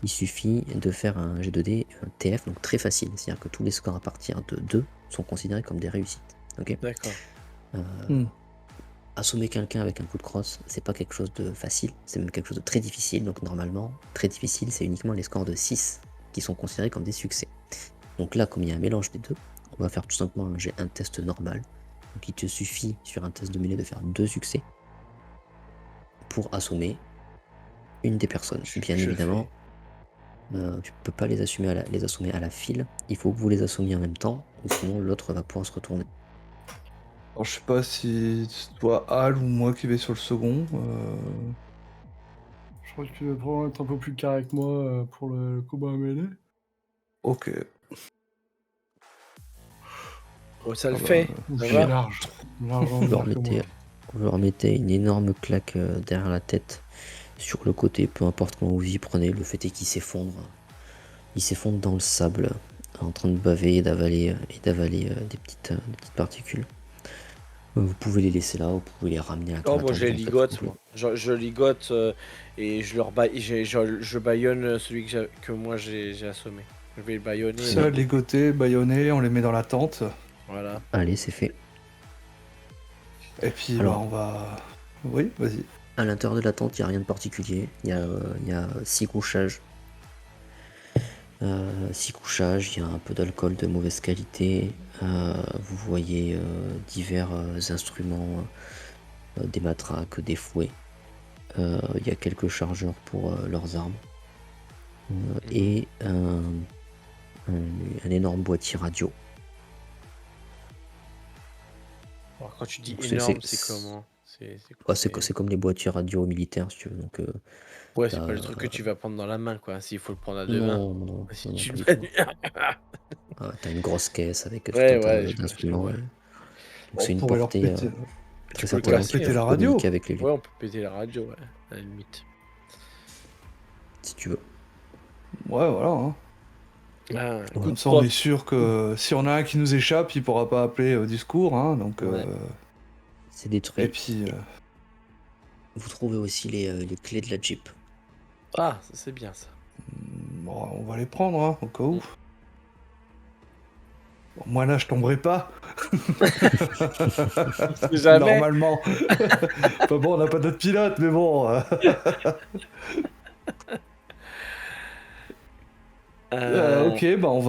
il suffit de faire un G2D TF, donc très facile. C'est-à-dire que tous les scores à partir de 2 sont considérés comme des réussites. Ok. D'accord. Assommer quelqu'un avec un coup de crosse, c'est pas quelque chose de facile, c'est même quelque chose de très difficile. Donc normalement, très difficile, c'est uniquement les scores de 6 qui sont considérés comme des succès. Donc là, comme il y a un mélange des deux, on va faire tout simplement un test normal. Donc il te suffit sur un test de mêlée de faire 2 succès pour assommer une des personnes. Bien évidemment, tu peux pas les assommer à la file, il faut que vous les assommiez en même temps, ou sinon l'autre va pouvoir se retourner. Alors, je sais pas si c'est toi, Al, ou moi qui vais sur le second. Je crois que tu vas probablement être un peu plus carré que moi pour le combat à mêlée. Ok. Oh, ça le Ah bah, fait. Je Ça suis va large. Largement Vous leur meilleur que moi. mettez une énorme claque derrière la tête, sur le côté, peu importe comment vous y prenez, le fait est qu'il s'effondre. Il s'effondre dans le sable, en train de baver et d'avaler des petites particules. Vous pouvez les laisser là, vous pouvez les ramener à la Oh, moi je les taverne, en fait, ligote, vous pouvez- moi. Je ligote et je leur baille, je baïonne celui que moi j'ai assommé. Je vais le baïonner. Ça, ligoté, baïonné, on les met dans la tente. Voilà. Allez, c'est fait. Et puis, Alors. bah, on va. Oui, vas-y. À l'intérieur de la tente, il n'y a rien de particulier. Il y a 6 couchages. 6 couchages, il y a un peu d'alcool de mauvaise qualité. Vous voyez divers instruments, des matraques, des fouets. Il y a quelques chargeurs pour leurs armes. Et un énorme boîtier radio. Alors, quand tu dis Donc, énorme, c'est comment? Ouais, c'est comme les boîtiers radio militaires, si tu veux. Donc, Ouais, c'est t'as- pas le truc que tu vas prendre dans la main, quoi. S'il faut le prendre à deux mains. non, Si non, tu pas le du fais. tout. T'as une grosse caisse avec tout Ouais, un tas ouais, d'instruments. ouais. Donc, On c'est une pourrait leur portée péter. très peux certainement casser, qui péter peut la radio. communiquer avec les lieux, Ouais, on peut péter la radio, ouais, à la limite. si tu veux. Ouais, voilà. Hein. Ah, Comme Comme ça, on est sûr que si on a un qui nous échappe, il pourra pas appeler du secours. Hein, donc, Ouais. C'est détruit. Et puis, Vous trouvez aussi les clés de la Jeep. Ah, ça, c'est bien ça. bon, on va les prendre, hein, au cas où. Bon, moi là, je tomberai pas. Jamais. Normalement. Enfin bon, on n'a pas d'autre pilote, mais bon. Ok, bah on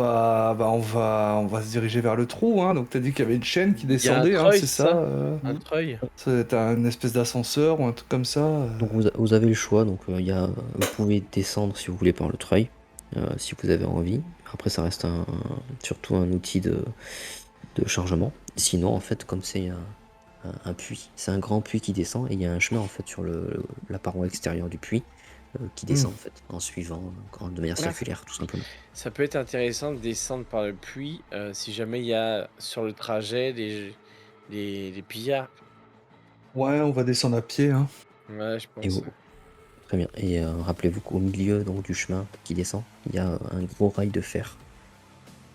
va se diriger vers le trou. Hein. Donc t'as dit qu'il y avait une chaîne qui y a un descendait, hein, treuil, c'est ça ça Un treuil. C'est une espèce d'ascenseur ou un truc comme ça. Donc vous avez le choix. Donc vous pouvez descendre si vous voulez par le treuil, si vous avez envie. Après ça reste surtout un outil de chargement. Sinon en fait comme c'est un puits, c'est un grand puits qui descend et il y a un chemin en fait sur la paroi extérieure du puits qui descend en fait en suivant de manière circulaire tout simplement. Ça peut être intéressant de descendre par le puits si jamais il y a sur le trajet des pillards. Ouais, on va descendre à pied. Hein. Ouais, je pense. Et vous- Très bien. Et rappelez-vous qu'au milieu donc, du chemin qui descend, il y a un gros rail de fer.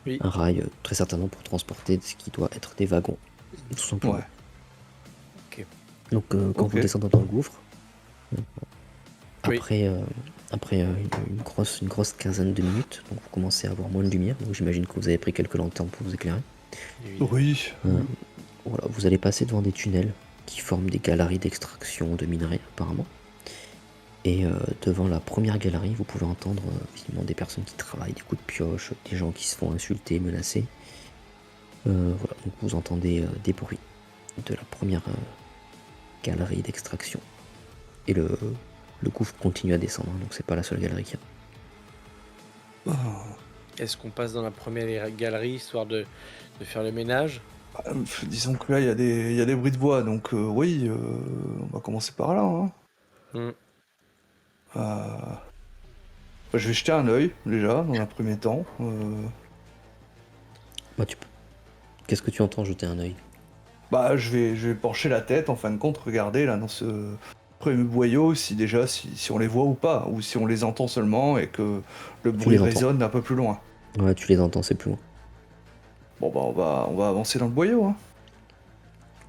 Oui. Un rail très certainement pour transporter ce qui doit être des wagons. Tout simplement. Ouais. Ok. Donc quand Ok. vous descendez dans le gouffre, Oui. après une grosse quinzaine de minutes, donc vous commencez à avoir moins de lumière. Donc j'imagine que vous avez pris quelques lanternes pour vous éclairer. Évidemment. Oui. Voilà, vous allez passer devant des tunnels qui forment des galeries d'extraction de minerais apparemment. Et devant la première galerie, vous pouvez entendre visiblement des personnes qui travaillent, des coups de pioche, des gens qui se font insulter, menacer. Voilà, donc vous entendez des bruits de la première galerie d'extraction. Et le gouffre continue à descendre, hein, donc c'est pas la seule galerie qu'il y a. Est-ce qu'on passe dans la première galerie histoire de faire le ménage? Disons que là, il y a des bruits de voix, donc oui, on va commencer par là. Hein. Hmm. Je vais jeter un œil, déjà, dans un premier temps. Bah, qu'est-ce que tu entends jeter un œil? Bah, je vais pencher la tête, en fin de compte, regarder là dans ce premier boyau, si on les voit ou pas, ou si on les entend seulement et que le bruit les entends. résonne un peu plus loin. Ouais, tu les entends, c'est plus loin. Bon, bah, on va avancer dans le boyau. Hein.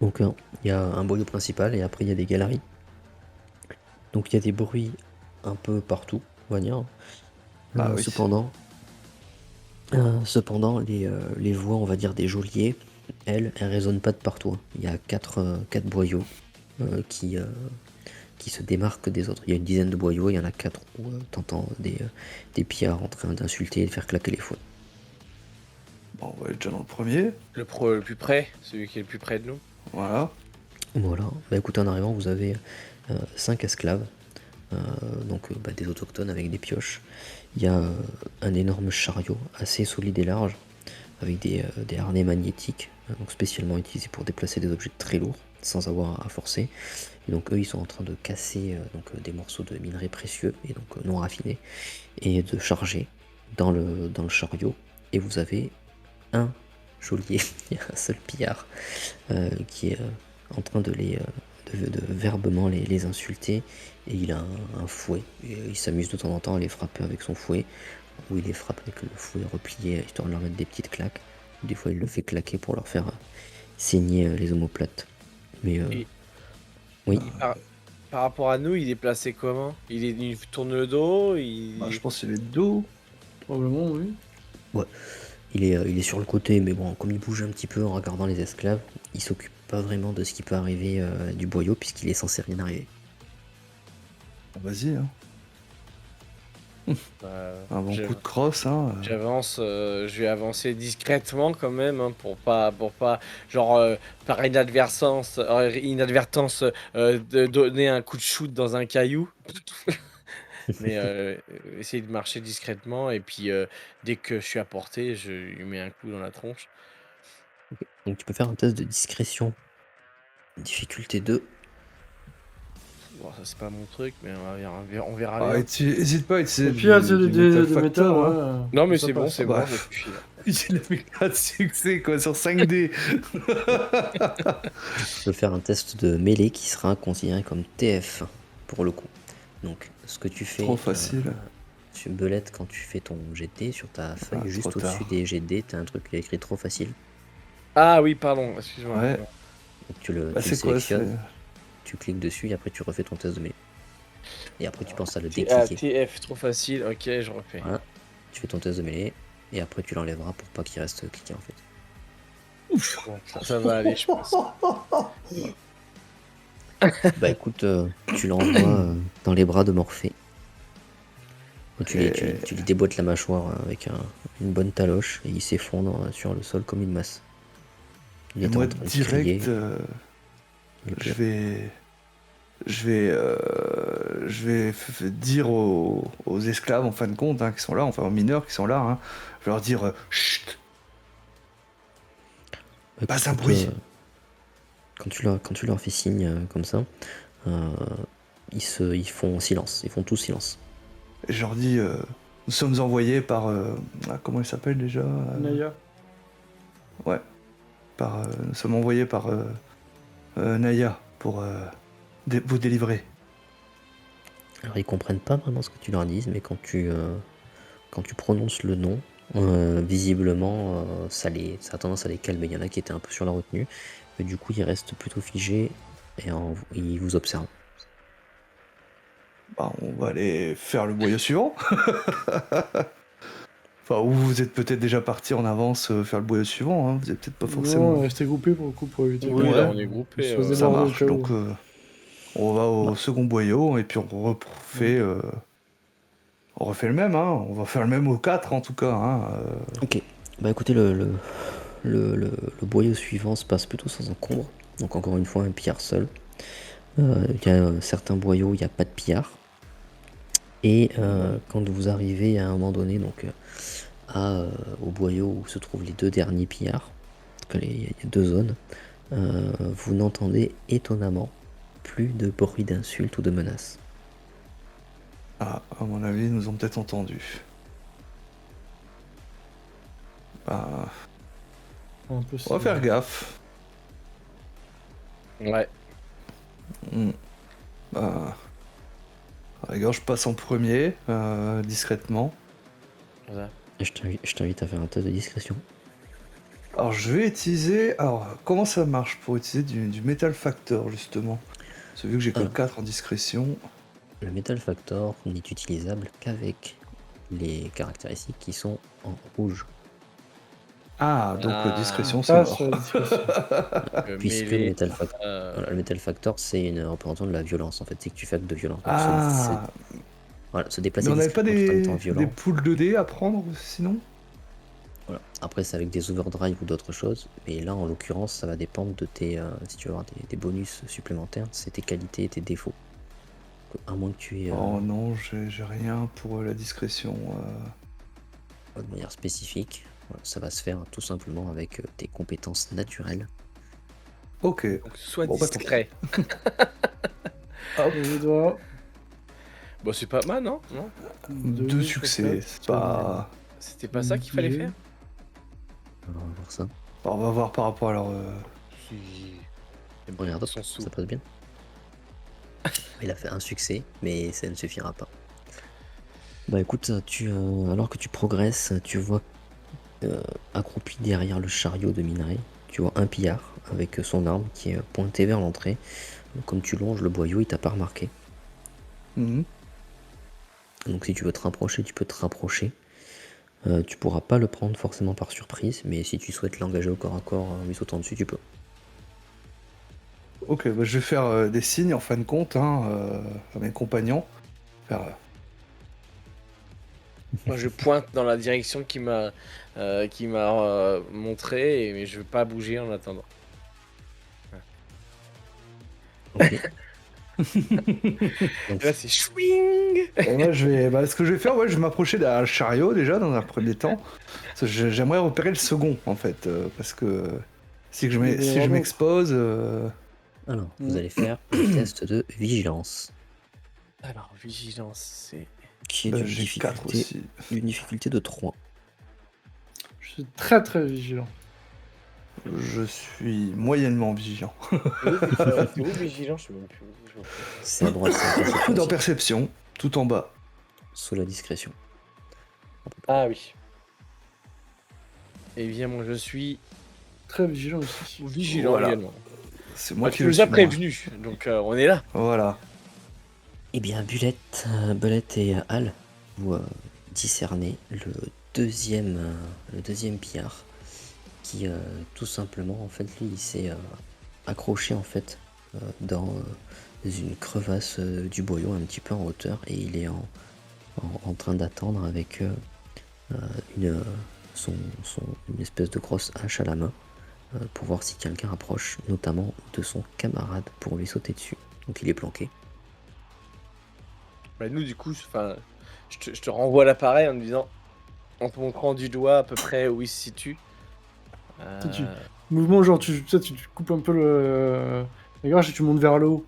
Donc il y a un boyau principal et après il y a des galeries. Donc il y a des bruits un peu partout, on va dire. Ah oui. Cependant, les voix, on va dire, des geôliers, elles résonnent pas de partout. Hein. Il y a quatre boyaux qui se démarquent des autres. Il y a une dizaine de boyaux, il y en a 4 où t'entends des pillards en train d'insulter et de faire claquer les fouets. Bon, on va être déjà dans le premier. Le plus près, celui qui est le plus près de nous. Voilà. Voilà, bah écoutez, en arrivant, vous avez 5 esclaves, des autochtones avec des pioches. Il y a un énorme chariot assez solide et large, avec des harnais magnétiques, donc spécialement utilisés pour déplacer des objets très lourds, sans avoir à forcer. Et donc eux, ils sont en train de casser des morceaux de minerais précieux, et donc non raffinés, et de charger dans le chariot. Et vous avez un geôlier, il y a un seul pillard qui est en train de verbement les insulter, et il a un fouet, et il s'amuse de temps en temps à les frapper avec son fouet, ou il les frappe avec le fouet replié histoire de leur mettre des petites claques. Des fois il le fait claquer pour leur faire saigner les omoplates. Mais Et- oui, Par rapport à nous, il est placé comment? Il tourne le dos, Bah, je pense que c'est les dos. Probablement, oui. il est sur le côté, mais bon, comme il bouge un petit peu en regardant les esclaves, il s'occupe pas vraiment de ce qui peut arriver du boyau, puisqu'il est censé rien arriver. Vas-y, hein. Un bon je- coup de crosse, hein. J'avance, je vais avancer discrètement quand même, hein, pour pas, genre, par inadvertance, de donner un coup de shoot dans un caillou. Mais essayer de marcher discrètement et puis dès que je suis à portée, je lui mets un coup dans la tronche. Donc tu peux faire un test de discrétion, difficulté 2. Bon, ça c'est pas mon truc, mais on verra Ah, bien. hésite pas à utiliser Et puis, il y a des Metal métal, Factor, hein. ouais. Non mais Ça c'est bon, passe. c'est bon. Bah, Depuis, Il a fait 4 succès, quoi, sur 5D. Tu peux faire un test de mêlée qui sera considéré comme TF pour le coup. Donc ce que tu fais Trop facile. sur Belette, quand tu fais ton GT sur ta feuille, Ah, juste trop au-dessus tard. des GD, tu as un truc qui est écrit trop facile. Ah oui, pardon, excuse-moi. Ouais. Donc tu le Bah, tu le c'est quoi, sélectionnes, tu cliques dessus et après tu refais ton test de mêlée. Et après tu penses à le Ah, décliquer. TF, trop facile, ok, je refais. Voilà. Tu fais ton test de mêlée et après tu l'enlèveras pour pas qu'il reste cliqué en fait. Bon, ça va aller, je pense. Bah écoute, tu l'envoies dans les bras de Morphée. Et tu lui déboîtes la mâchoire avec une bonne taloche et il s'effondre sur le sol comme une masse. Il Et est moi, en train de crier. direct, il je pleure. vais dire aux esclaves, en fin de compte, hein, qui sont là, enfin aux mineurs qui sont là, hein, je vais leur dire chut. Bah, Pas écoute, un bruit. Quand tu leur fais signe comme ça, ils font silence, ils font tous silence. Et je leur dis nous sommes envoyés par comment il s'appelle déjà Naya. Ouais. Nous sommes envoyés par Naya pour vous délivrer. Alors ils comprennent pas vraiment ce que tu leur dis, mais quand tu prononces le nom, visiblement ça a tendance à les calmer. Il y en a qui étaient un peu sur la retenue, mais du coup ils restent plutôt figés et ils vous observent. Bah, on va aller faire le boyau suivant. Enfin, ou vous êtes peut-être déjà parti en avance faire le boyau suivant, hein. Vous êtes peut-être pas forcément. Non, restez groupés pour le coup pour éviter. Oui, Ouais. là on est groupés. Se faisait Ça bordel, marche, KO. donc on va au second boyau et puis on refait le même, hein. On va faire le même aux 4 en tout cas, hein. Ok, bah écoutez, le boyau suivant se passe plutôt sans encombre, donc encore une fois un pillard seul. Il y a certains boyaux où il n'y a pas de pillard. Et quand vous arrivez à un moment donné donc au boyau où se trouvent les deux derniers pillards, parce qu'il y a deux zones, vous n'entendez étonnamment plus de bruit d'insultes ou de menaces. Ah, à mon avis, ils nous ont peut-être entendus. Bah, on va faire gaffe. Ouais. Bah, regarde, je passe en premier, discrètement. Voilà. Et je t'invite à faire un test de discrétion. Alors, je vais utiliser... Alors, comment ça marche pour utiliser du Metal Factor, justement? Parce que vu que j'ai que 4 en discrétion... Le Metal Factor n'est utilisable qu'avec les caractéristiques qui sont en rouge. Ah, donc Ah. discrétion, c'est Ah, mort. sur la discrétion. Puisque le Metal Factor, voilà, le Metal Factor, c'est une représentation de la violence. En fait, c'est que tu fais acte de violence. Donc, Ah, voilà, se déplacer mais on n'avait pas discrètement tout en étant des violent. poules de dés à prendre, sinon? Voilà. Après, c'est avec des overdrive ou d'autres choses. Mais là, en l'occurrence, ça va dépendre de tes. Si tu veux avoir des bonus supplémentaires, c'est tes qualités et tes défauts. À moins que tu aies Oh non, j'ai rien pour la discrétion. de manière spécifique. Voilà, ça va se faire tout simplement avec tes compétences naturelles. Ok. Donc, sois Bon, bah, discret. Les doigts. Bon, c'est pas mal, non? Non. Deux succès, c'est pas... C'était pas ça qu'il fallait faire? Alors, on va voir ça. On va voir par rapport à leur... Si. Regarde, Sans sous. ça passe bien. Il a fait un succès, mais ça ne suffira pas. Bah écoute, alors que tu progresses, tu vois accroupi derrière le chariot de minerai, tu vois un pillard avec son arme qui est pointée vers l'entrée. Donc, comme tu longes le boyau, il t'a pas remarqué. Mhm. Donc si tu veux te rapprocher, tu peux te rapprocher. Tu pourras pas le prendre forcément par surprise, mais si tu souhaites l'engager au corps à corps en lui sautant dessus, tu peux. Ok, bah, je vais faire des signes en fin de compte à mes compagnons. Faire, Moi, je pointe dans la direction qui m'a montré, mais je veux pas bouger en attendant. Ok. Donc, Là, c'est chouing. Et moi, ce que je vais faire, je vais m'approcher d'un chariot déjà dans un premier temps. Parce que j'aimerais repérer le second en fait, parce que si je m'expose, alors, vous Mhm. allez faire un test de vigilance, Alors, vigilance, c'est. qui est d'une j'ai 4 difficulté, aussi. d'une difficulté de 3. Je suis très très vigilant. Je suis moyennement vigilant. C'est où vigilant? Je sais même plus. C'est à droite, c'est la perception Dans aussi, perception, tout en bas. sous la discrétion. Ah oui. Eh bien, moi, je suis Très vigilant aussi. vigilant Voilà. également. C'est moi Tu qui le nous suis. as prévenus, donc on est là. Voilà. Eh bien, Belette et Al, vous discernez le deuxième pillard qui, tout simplement, en fait, lui, il s'est accroché, en fait, dans une crevasse du boyau, un petit peu en hauteur, et il est en train d'attendre avec une espèce de grosse hache à la main pour voir si quelqu'un approche, notamment de son camarade, pour lui sauter dessus. Donc il est planqué. Bah, nous, du coup, je te renvoie l'appareil en te disant, en te montrant du doigt à peu près où il se situe. Tu- Mouvement genre tu coupes un peu la gorge et tu montes vers le haut.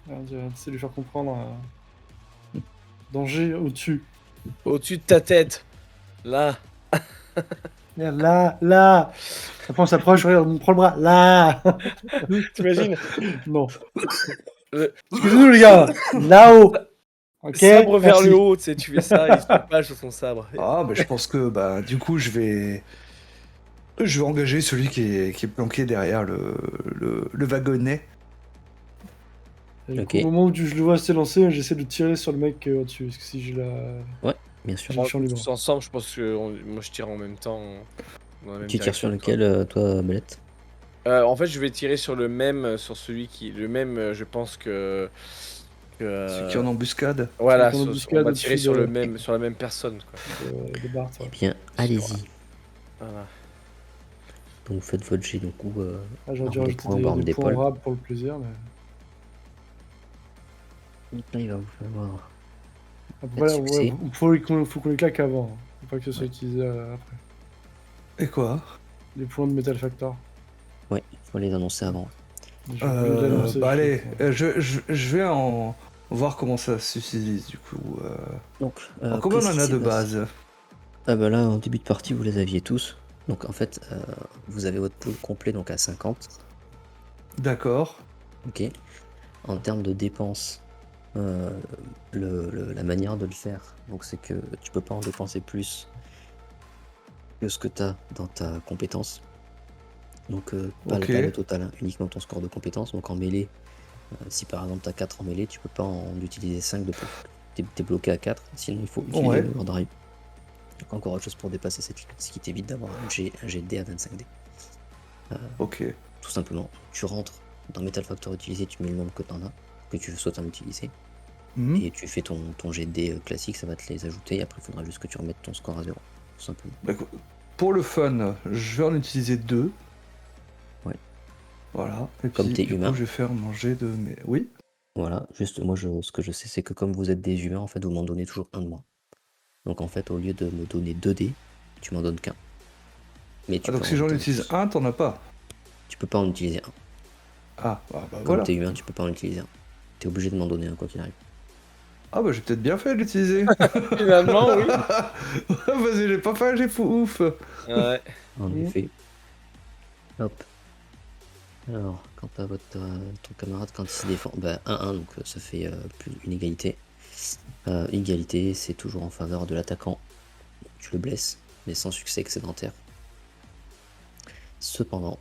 Tu essaies de lui faire comprendre danger au-dessus. Au-dessus de ta tête, là. Regarde, là. Après on s'approche, regarde, on prend le bras, là. T'imagines? Non. Le- Excusez-nous les gars, là-haut. Ok. Sabre vers merci. le haut, tu sais, tu fais ça, il se propage sur son sabre. Ah, je pense que du coup, je vais engager celui qui est planqué derrière le wagonnet. Et du Ok. coup, au moment où je le vois s'élancer, j'essaie de tirer sur le mec au-dessus. Parce que si je la. Bien sûr. J'ai le champ libre. Tous ensemble, je pense que moi je tire en même temps. Dans la même Tu tires sur direction. lequel, toi, Belette? En fait, je vais tirer sur le même, sur celui qui. Le même, je pense que. Celui qui est en embuscade. Voilà, Celui qui est en embuscade on va tirer au-dessus sur, de- le même, sur la même personne. Quoi. De Bart. Eh bien, allez-y. Voilà. Donc faites votre jet, donc ou J'aurais dû arme de rajouter poing ou arme des points d'épaule. rab pour le plaisir, mais. Donc là, il va vous falloir... Après, succès. faut qu'on les claque avant. Faut pas que ce soit utilisé après. Et quoi? Les points de Metal Factor. Ouais, il faut les annoncer avant. J'ai oublié de l'annoncer, Allez, je- je vais en voir comment ça s'utilise du coup. Donc, Combien on qu'est-ce en qui a s'est de passé? base? Ah bah là, en début de partie, vous les aviez tous. Donc en fait, vous avez votre pool complet donc à 50. D'accord. Ok. En termes de dépenses, la manière de le faire, donc c'est que tu peux pas en dépenser plus que ce que tu as dans ta compétence. Donc pas Ok. le total, hein, uniquement ton score de compétence. Donc en mêlée, si par exemple tu as 4 en mêlée, tu peux pas en utiliser 5 de plus. T'es bloqué à 4, sinon il faut utiliser Ouais. le drive. Donc encore autre chose pour dépasser cette limite, ce qui t'évite d'avoir un jet de dés à 25 dés. Ok. Tout simplement, tu rentres dans Metal Factor utilisé, tu mets le nombre que tu en as, que tu souhaites en utiliser, Mhm. et tu fais ton jet de dés classique, ça va te les ajouter, et après il faudra juste que tu remettes ton score à 0, tout simplement. D'accord. Pour le fun, je vais en utiliser 2. Ouais. Voilà. Et Comme puis, t'es du humain. coup, je vais faire manger de mes. Oui. Voilà, juste moi ce que je sais c'est que comme vous êtes des humains, en fait vous m'en donnez toujours un de moins. Donc en fait au lieu de me donner 2 dés, tu m'en donnes qu'un. Mais tu Ah, donc peux si en j'en donner utilise plus. un, t'en as pas. Tu peux pas en utiliser un. Ah, bah Comme voilà. t'es humain, tu peux pas en utiliser un. T'es obligé de m'en donner un quoi qu'il arrive. Ah, bah j'ai peut-être bien fait de l'utiliser. Finalement, oui. Vas-y, j'ai pas fait, j'ai fou ouf. Ouais. En Mhm. effet. Hop. Alors, quant à ton camarade, quand il se défend, bah 1-1, donc ça fait plus une égalité. Égalité, c'est toujours en faveur de l'attaquant. Tu le blesses, mais sans succès excédentaire. Cependant,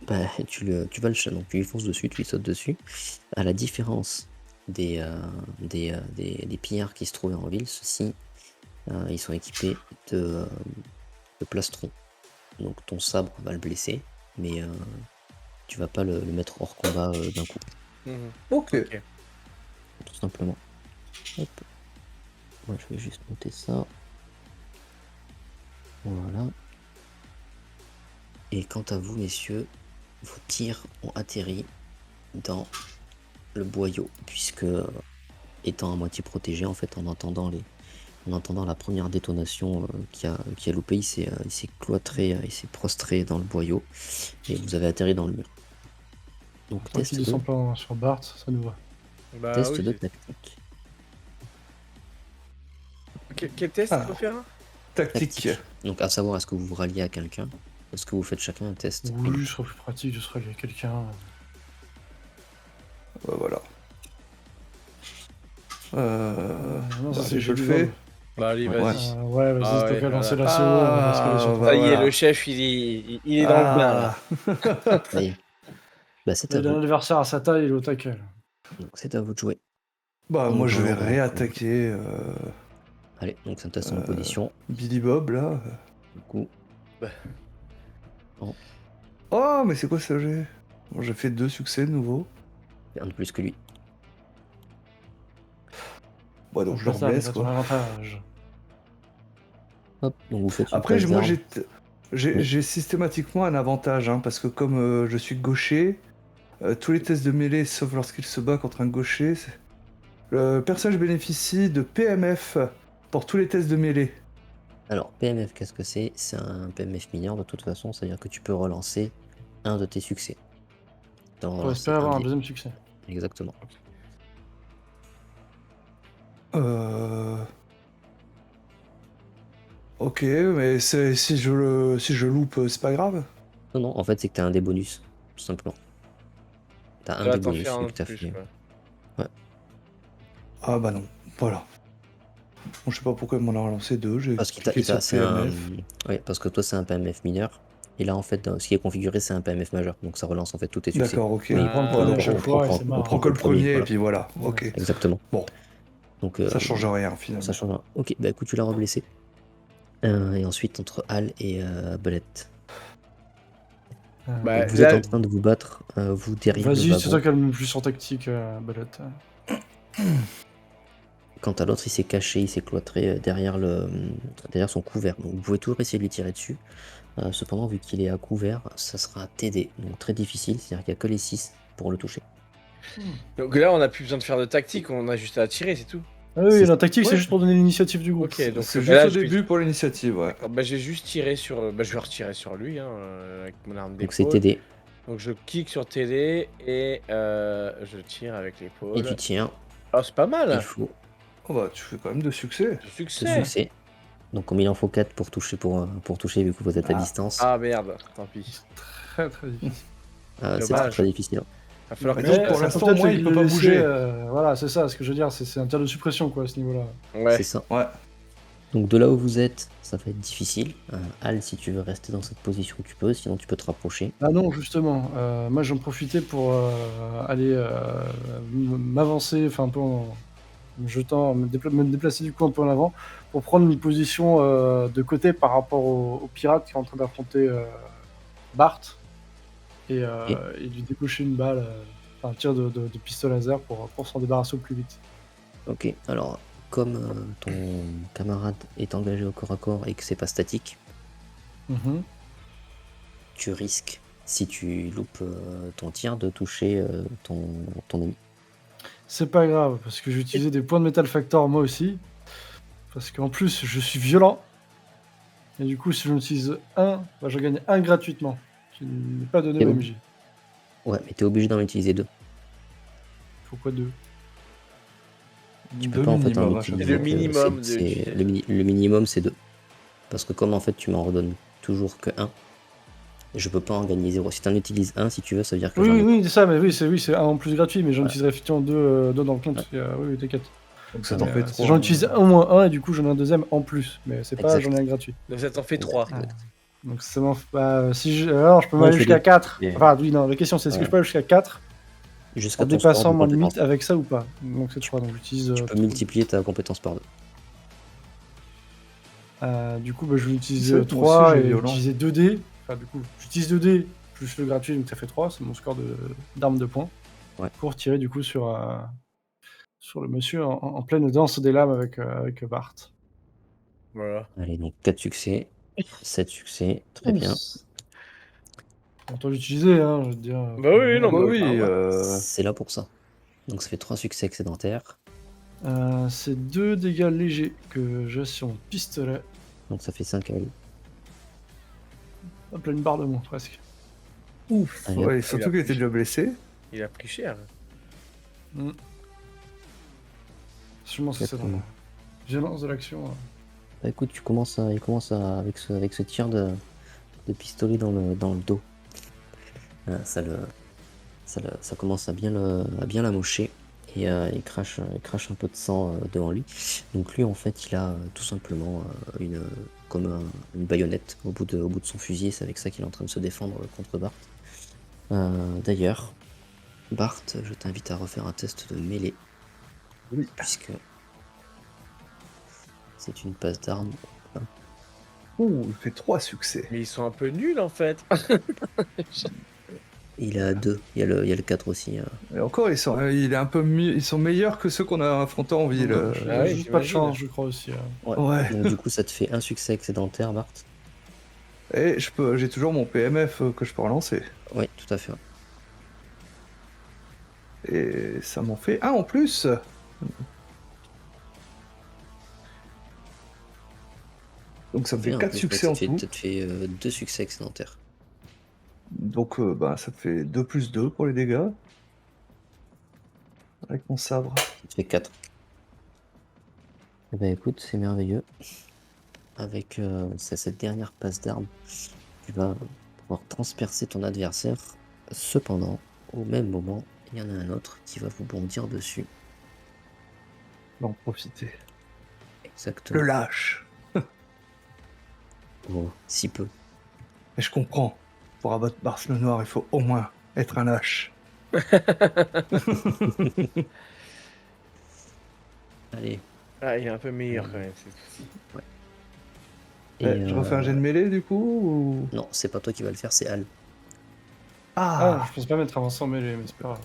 Bah, tu vas donc tu lui fonces dessus, tu lui sautes dessus. À la différence des pillards qui se trouvaient en ville, ceux-ci, ils sont équipés de plastron. Donc ton sabre va le blesser, mais tu vas pas le mettre hors combat d'un coup, Mhm. Ok. Ok. tout simplement. Hop. Moi, je vais juste noter ça. Voilà. Et quant à vous, messieurs, vos tirs ont atterri dans le boyau, puisque étant à moitié protégé, en fait, en entendant la première détonation qui a loupé, il s'est cloîtré, il s'est prostré dans le boyau, et vous avez atterri dans le mur. Donc Tant qu'il descend pas sur Bart, ça nous va. Bah test oui, de c'est- tactique. Quel test Ah. il faut faire hein Tactique. Donc à savoir, est-ce que vous vous ralliez à quelqu'un? Est-ce que vous faites chacun un test? Oui, ce serait plus pratique de se rallier à quelqu'un. Voilà. Non, ça Allez, c'est je le joli, fais. homme. Bah allez, Ouais. vas-y. Ouais, vas-y, Ah c'est toi ouais, qui as lancé voilà. l'assaut. on va se caler sur toi. Ça y est, voilà. le chef, il est dans le bain là. Allez. Bah, c'est Il à a un vous. adversaire à sa taille, il est au taquet. là. Donc c'est à vous de jouer. Bah, moi, je vais Alors, réattaquer Allez, donc c'est un test en opposition. Billy Bob, là. Du coup, Oh, mais c'est quoi ça, j'ai Bon, j'ai fait 2 succès de nouveau. un de plus que lui. Bon, donc je le ça, mais reblesse, t'as ton quoi. avantage. Hop, donc vous faites une Après, passe moi, d'armes. j'ai systématiquement un avantage, hein, parce que comme je suis gaucher, tous les tests de mêlée, sauf lorsqu'il se bat contre un gaucher, le personnage bénéficie de PMF pour tous les tests de mêlée. Alors, PMF, qu'est-ce que c'est? C'est un PMF mineur de toute façon, c'est-à-dire que tu peux relancer un de tes succès. T'en Pour relancer espérer avoir un des- deuxième succès. Exactement. Ok, mais si je loupe, c'est pas grave. Non, non, en fait, c'est que t'as un des bonus, tout simplement. T'as un Là, des t'en bonus fais un vu de que t'as plus, fait. quoi. Ah bah non, voilà. Bon, je sais pas pourquoi il m'en a relancé 2, j'ai Parce, cliqué sur c'est un... PMF. ouais, parce que toi, c'est un PMF mineur. Et là, en fait, ce qui est configuré, c'est un PMF majeur. Donc ça relance en fait tous tes succès. D'accord, ok. Mais On prend le Ah, premier donc à chaque on fois et prend- c'est On marrant. prend que le premier, et voilà. puis voilà. Voilà. Ok. Exactement. Bon, Donc, ça change rien finalement. Ça change rien. Ok, bah écoute, tu l'as reblessé. Et ensuite, entre Hal et Belette. Bah, Donc, vous là- êtes en train de vous battre, vous derrière le Vas-y, c'est wagon. toi qui as le plus en tactique, Belette. Quant à l'autre, il s'est caché, il s'est cloîtré derrière son couvert. Donc vous pouvez toujours essayer de lui tirer dessus. Cependant, vu qu'il est à couvert, ça sera TD. Donc très difficile, c'est-à-dire qu'il n'y a que les 6 pour le toucher. Donc là, on a plus besoin de faire de tactique, on a juste à tirer, c'est tout. Ah oui, C'est- la tactique, Ouais. c'est juste pour donner l'initiative du groupe. Ok, donc C'est bah, juste là, au je vais- début pour l'initiative, ouais. Bah, je vais juste tirer sur. Bah, je vais retirer sur lui, hein, avec mon arme Donc c'est d'épaule. TD. Donc je clique sur TD et je tire avec Et l'épaule. tu tiens, Oh, c'est pas mal. il faut Oh bah, tu fais quand même 2 succès. Du ce succès. succès. Donc comme il en faut 4 pour toucher, vu que vous êtes à distance, Ah merde, tant pis. Très très difficile. c'est dommage. très, très difficile. Va falloir que Mais donc, je pour ça l'instant, peut peut-être moi, il peut pas laisser, bouger. voilà, c'est ça, ce que je veux dire, c'est un tir de suppression, quoi, à ce niveau-là. Ouais. C'est ça. Ouais. Donc de là où vous êtes, ça va être difficile. Hal, si tu veux rester dans cette position, tu peux, sinon tu peux te rapprocher. Ah non, justement, moi j'en profitais pour aller m'avancer, enfin un peu en me jetant, me déplacer du coup un peu en avant, pour prendre une position de côté par rapport au pirate qui est en train d'affronter Bart, et lui décocher une balle, enfin un tir de pistolet laser pour s'en débarrasser au plus vite. Ok, alors comme ton camarade est engagé au corps à corps et que c'est pas statique, tu risques, si tu loupes ton tir, de toucher ton ennemi. C'est pas grave, parce que j'ai utilisé des points de Metal Factor moi aussi, parce qu'en plus je suis violent, et du coup si j'en utilise un, bah, je gagne un gratuitement, qui n'est pas donné Et au oui. MJ. Ouais, mais t'es obligé d'en utiliser 2. Pourquoi deux? Tu peux pas en fait en minimum, à chaque utiliser. C'est le fois. minimum le minimum c'est 2. Parce que comme en fait tu m'en redonnes toujours que 1, je peux pas en gagner 0. Si t'en utilises 1, si tu veux, ça veut dire que Oui, j'en ai oui, c'est ça, mais oui, c'est un en plus gratuit, mais j'en Ouais. utiliserai effectivement deux dans le compte. Oui, t'inquiète. Donc ça Mais, t'en fait si 3. j'en utilise au moins un, et du coup j'en ai un deuxième en plus, mais c'est pas Exact. j'en ai un gratuit. Donc ça t'en fait 3. Exact. Donc ça m'en fait pas. Si je... Alors, je peux Ouais, aller je jusqu'à l'ai. 4. Et- Enfin, oui, non, la question c'est est-ce que Ouais. je peux aller jusqu'à 4 Jusqu'à en ton score dépassant de ma compétence. limite avec ça ou pas? Donc c'est 3, donc j'utilise. Tu peux multiplier ta compétence par 2. Du coup, bah, je vais utiliser C'est vrai, moi 3 aussi, j'ai et violent. utiliser 2 dés. Enfin, du coup, j'utilise 2 dés plus le gratuit, donc ça fait 3. C'est mon score d'arme de poing. Ouais. Pour tirer du coup sur le monsieur en pleine danse des lames avec Bart. Voilà. Allez, donc 4 succès, 7 succès, très bien. Autant l'utiliser, hein, je veux dire. Bah oui, non, Bah mais oui, C'est là pour ça. Donc ça fait 3 succès excédentaires. C'est 2 dégâts légers que j'ai sur mon pistolet. Donc ça fait 5 à elle. Hop là, une barre de moins presque. ouf. Allez, hop. Ouais, surtout qu'il était déjà blessé. il a pris cher. Sûrement c'est ça. Exactement. Violence de l'action. Bah écoute, il commence avec ce tir de pistolet dans le dos. Ça commence à bien l'amocher et il crache un peu de sang devant lui. Donc lui en fait il a tout simplement une baïonnette au bout de son fusil, et c'est avec ça qu'il est en train de se défendre contre Bart. D'ailleurs, Bart, je t'invite à refaire un test de mêlée. Oui. Puisque c'est une passe d'armes. Ouh, il fait 3 succès. Mais ils sont un peu nuls en fait. Il a 2, il y a le 4 aussi. Et encore, il est un peu mieux, ils sont meilleurs que ceux qu'on a affrontés en ville. J'ai Ah oui, juste pas de j'imagine. chance, je crois aussi. Ouais. Donc du coup ça te fait un succès excédentaire, Bart. Et j'ai toujours mon PMF que je peux relancer. Oui, tout à fait. Ouais. Et ça m'en fait un en plus. Donc ça me fait Bien, 4 plus, succès en ça tout. te fait 2 succès excédentaires. Donc bah, ça fait 2 plus 2 pour les dégâts. Avec mon sabre. Ça te fait 4. Eh ben écoute, c'est merveilleux. Avec cette dernière passe d'armes, tu vas pouvoir transpercer ton adversaire. Cependant, au même moment, il y en a un autre qui va vous bondir dessus. On va en profiter. Exactement. Le lâche. Oh, si peu. Et je comprends. Pour abattre Bart le Noir, il faut au moins être un lâche. Allez. Ah, il est un peu meilleur quand même. Et, Je refais un jet de mêlée du coup ou... Non, c'est pas toi qui va le faire, c'est Al. Ah, je pense pas m'être avancé en mêlée, mais c'est pas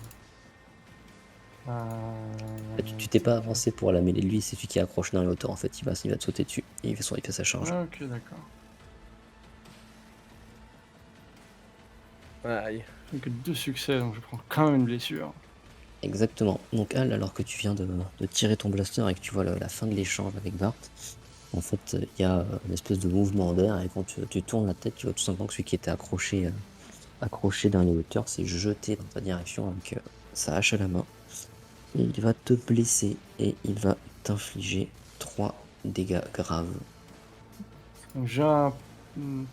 grave. Tu t'es pas avancé pour la mêlée de lui, c'est celui qui accroche dans les hauteurs en fait. Il va te sauter dessus et il fait sa charge. Ah, ok, d'accord. Aïe. J'ai que 2 succès, donc je prends quand même une blessure. Exactement. Donc Al, alors que tu viens de tirer ton blaster et que tu vois la fin de l'échange avec Bart, en fait, il y a une espèce de mouvement d'air et quand tu tournes la tête, tu vois tout simplement que celui qui était accroché dans les hauteurs s'est jeté dans ta direction avec sa hache à la main. Et il va te blesser et il va t'infliger 3 dégâts graves. Donc j'ai un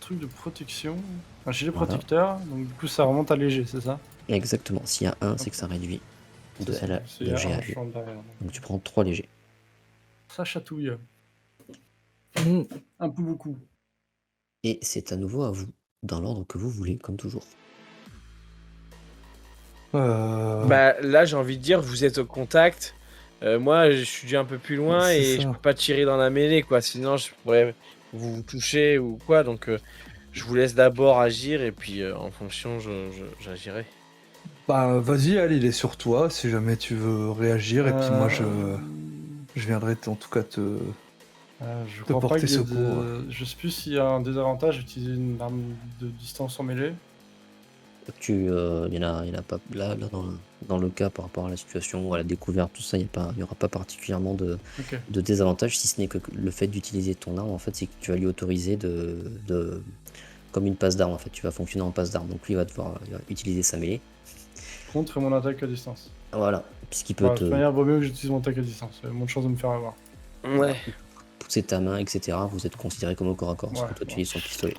truc de protection. Enfin, j'ai des Voilà. protecteurs, donc du coup ça remonte à léger, c'est ça? Exactement. S'il y a 1, c'est que ça réduit de C'est ça. L C'est de un G à champ lui. derrière, donc. Donc tu prends 3 légers. Ça chatouille. Mmh. Un peu beaucoup. Et c'est à nouveau à vous, dans l'ordre que vous voulez, comme toujours. Bah là, j'ai envie de dire, vous êtes au contact. Moi, je suis déjà un peu plus loin C'est et ça. je peux pas tirer dans la mêlée, quoi. Sinon, je pourrais vous toucher ou quoi. Donc, je vous laisse d'abord agir et puis en fonction, j'agirai. Bah vas-y, Al, il est sur toi si jamais tu veux réagir. Et puis moi, je viendrai en tout cas te... Je te crois pas porter qu'il y ait secours. Je sais plus s'il y a un désavantage d'utiliser une arme de distance en mêlée. Il y en a pas là dans le cas par rapport à la situation, à la découverte, tout ça, il y aura pas particulièrement de Ok. désavantage, si ce n'est que le fait d'utiliser ton arme, en fait, c'est que tu vas lui autoriser comme une passe d'arme, en fait, tu vas fonctionner en passe d'arme. Donc lui, il va utiliser sa mêlée. Contre mon attaque à distance. Voilà, puisqu'il peut Enfin, de te toute manière, il vaut mieux que j'utilise mon attaque à distance. Il y a moins de chances de me faire avoir. Ouais. pousser ta main, etc. Vous êtes considéré comme au corps à corps, parce Ouais, que toi tu ouais. utilises son pistolet.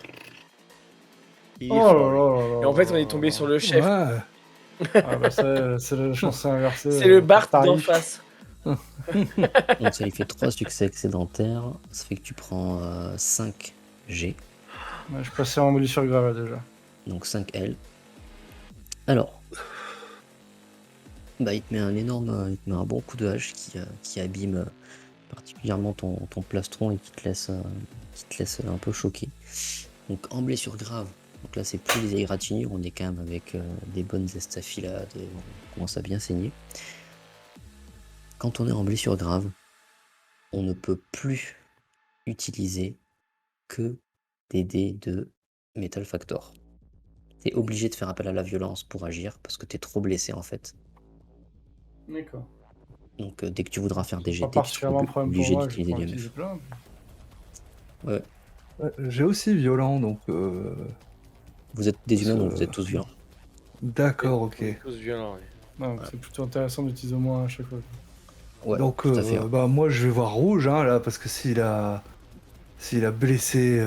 Il est Oh là fort, là lui. là Et en fait, on là est tombé là sur là. le chef. Ouais. Ah bah c'est la chance inversée. C'est le Bart par d'en tarif. face. Donc ça lui fait 3 succès excédentaires, ça fait que tu prends 5 G. Ouais, je passais en blessure grave là, déjà. Donc 5 L. Alors, bah, il te met il te met un bon coup de hache qui abîme particulièrement ton plastron et qui te laisse un peu choqué. Donc en blessure grave, donc là c'est plus des égratignures, on est quand même avec des bonnes estafilades, on commence à bien saigner. Quand on est en blessure grave, on ne peut plus utiliser que des dés de Metal Factor. T'es obligé de faire appel à la violence pour agir parce que t'es trop blessé en fait. D'accord. Donc dès que tu voudras faire des Pas GT, tu seras particulièrement problème pour obligé moi, je vais d'utiliser pouvoir du utiliser MF. plein. Ouais. Ouais, j'ai aussi violent, donc... Vous êtes des humains, Ce- donc vous êtes tous violents. D'accord, ok. On est tous violents, ouais. Non, c'est plutôt intéressant d'utiliser au moins à chaque fois. Ouais, Donc, tout à fait. bah, moi, je vais voir rouge, hein, là, parce que s'il a blessé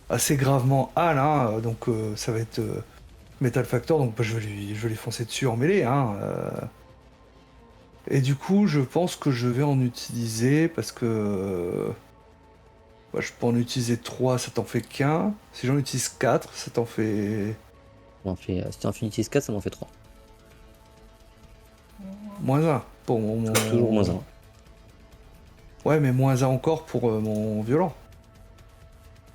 assez gravement Al, hein, donc ça va être Metal Factor, donc bah, je vais lui foncer dessus en mêlée, hein. Et du coup, je pense que je vais en utiliser, parce que bah, je peux en utiliser 3, ça t'en fait qu'un. Si j'en utilise 4, ça t'en fait Si tu en fais 4, ça m'en fait 3. moins 1 pour mon... Toujours moins 1. Ouais, mais moins 1 encore pour mon violent.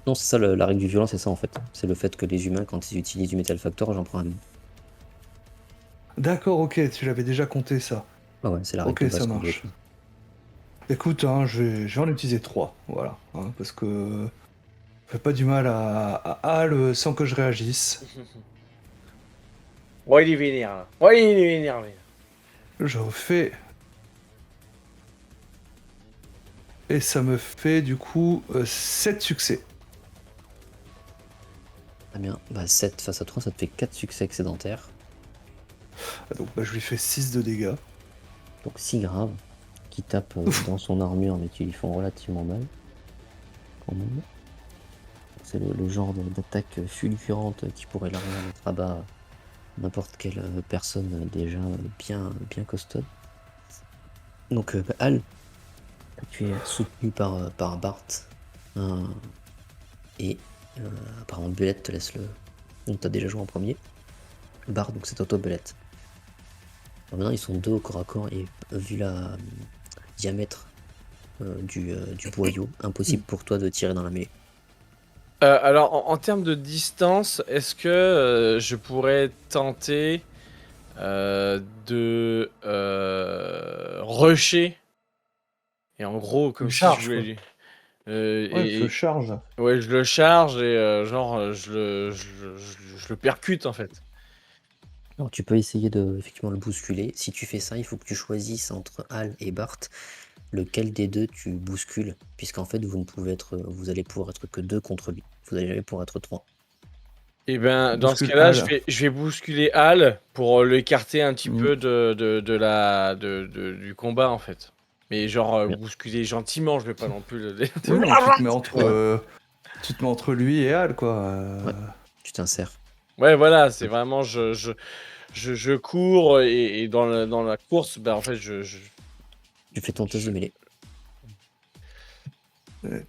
Non, c'est ça la règle du violent, c'est ça en fait. C'est le fait que les humains, quand ils utilisent du Metal Factor, j'en prends un. D'accord, ok, tu l'avais déjà compté ça. Ah ouais, c'est la règle Ok, de base ça qu'on marche. doit- Écoute, hein, je vais en utiliser 3, voilà, hein, parce que fait pas du mal à Hal sans que je réagisse. Ouais, il est vénère, là. Ouais, il est énervé. Je refais. Et ça me fait du coup 7 succès. Très bien. Bah 7 face à 3, ça te fait 4 succès excédentaires. Donc bah, je lui fais 6 de dégâts. Donc 6 graves, qui tapent dans son armure, mais qui lui font relativement mal. Quand même. C'est le genre d'attaque fulgurante qui pourrait largement mettre à bas n'importe quelle personne déjà bien costaud. Donc bah, Hal, tu es soutenu par Bart. Et apparemment Belette te laisse le... Donc t'as déjà joué en premier. Bart, donc c'est à toi Belette. Alors maintenant ils sont 2 au corps à corps et vu la diamètre du boyau, impossible pour toi de tirer dans la mêlée. Alors, en termes de distance, est-ce que je pourrais tenter de rusher? Et en gros, comme Une si charge, je voulais quoi. lui... Ouais, je charge. ouais, je le charge et je le percute en fait. Alors tu peux essayer de effectivement le bousculer. Si tu fais ça, il faut que tu choisisses entre Hal et Bart lequel des deux tu bouscules, puisqu'en fait vous allez pouvoir être que 2 contre lui. Vous allez jamais pouvoir être 3. Et ben, dans ce Bouscule cas-là, Hal. je vais bousculer Hal pour l'écarter un petit Mhm. peu du combat en fait. Mais genre Bien. bousculer gentiment, je vais pas non plus le. Oui, non, tu te mets entre, tu te mets entre lui et Hal, quoi. Ouais. Tu t'insères. Ouais, voilà, c'est vraiment je cours et dans la course, bah en fait Tu fais ton test de mêlée.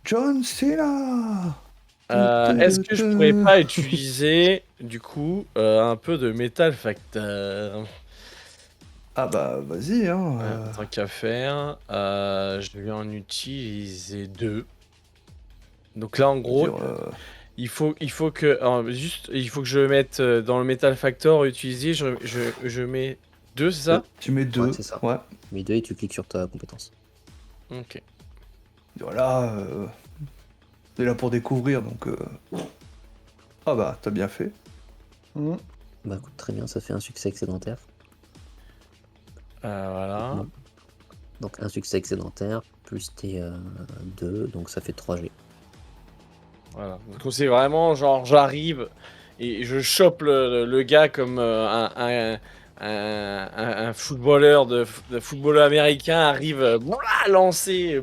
John Cena. est-ce que je pourrais pas utiliser du coup un peu de Metal Factor? Ah bah vas-y, hein. Tant qu'à faire, je vais en utiliser 2. Donc là en gros, dire, il faut que il faut que je mette dans le Metal Factor utiliser, je mets 2, c'est ça? tu mets 2. Ouais, c'est ça. Ouais. Mais 2 et tu cliques sur ta compétence. OK. Voilà. T'es là pour découvrir, donc. Ah bah t'as bien fait. Mhm. Bah écoute, très bien, ça fait un succès excédentaire. Voilà. Bon. Donc un succès excédentaire, plus tes 2, donc ça fait 3 G. Voilà. Donc c'est vraiment genre j'arrive et je chope le gars comme un footballeur de footballeur américain arrive lancé.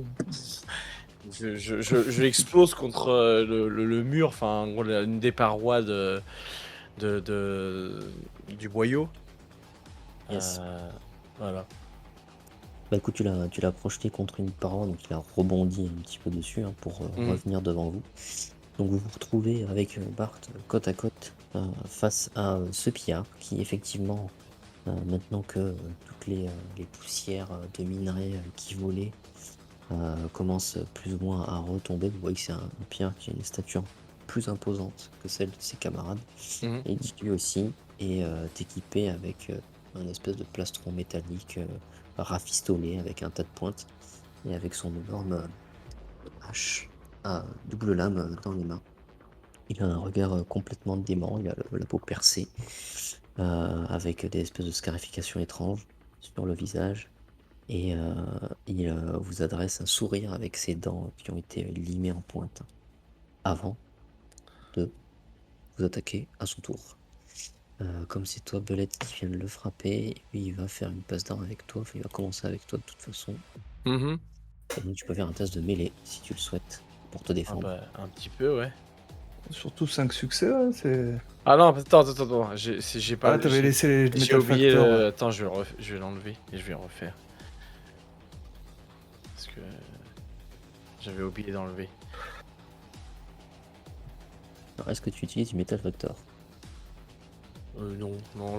Je l'explose contre le mur, enfin en gros, une des parois du boyau. Yes. Voilà. Bah écoute, tu l'as projeté contre une paroi, donc il a rebondi un petit peu dessus pour revenir devant vous. Donc vous vous retrouvez avec Bart côte à côte face à ce pillard qui effectivement, maintenant que toutes les poussières de minerais qui volaient commencent plus ou moins à retomber, vous voyez que c'est un pillard qui a une stature plus imposante que celle de ses camarades. Mhm. Et qui lui aussi est équipé avec un espèce de plastron métallique rafistolé avec un tas de pointes et avec son énorme hache à double lame dans les mains. Il a un regard complètement dément, il a la peau percée avec des espèces de scarifications étranges sur le visage et il vous adresse un sourire avec ses dents qui ont été limées en pointe avant de vous attaquer à son tour. Comme c'est toi, Belette, qui vient de le frapper, lui il va faire une passe d'armes avec toi, enfin, il va commencer avec toi de toute façon. Mhm. Et donc tu peux faire un test de mêlée si tu le souhaites pour te Ah défendre. bah, un petit peu, ouais. Surtout 5 succès, là, c'est... Ah non, attends. J'ai pas. Ah, t'avais laissé les J'ai Metal oublié Factor. le. Attends, je vais l'enlever et je vais le refaire. Parce que. J'avais oublié d'enlever. Alors, est-ce que tu utilises du Metal Factor? Non,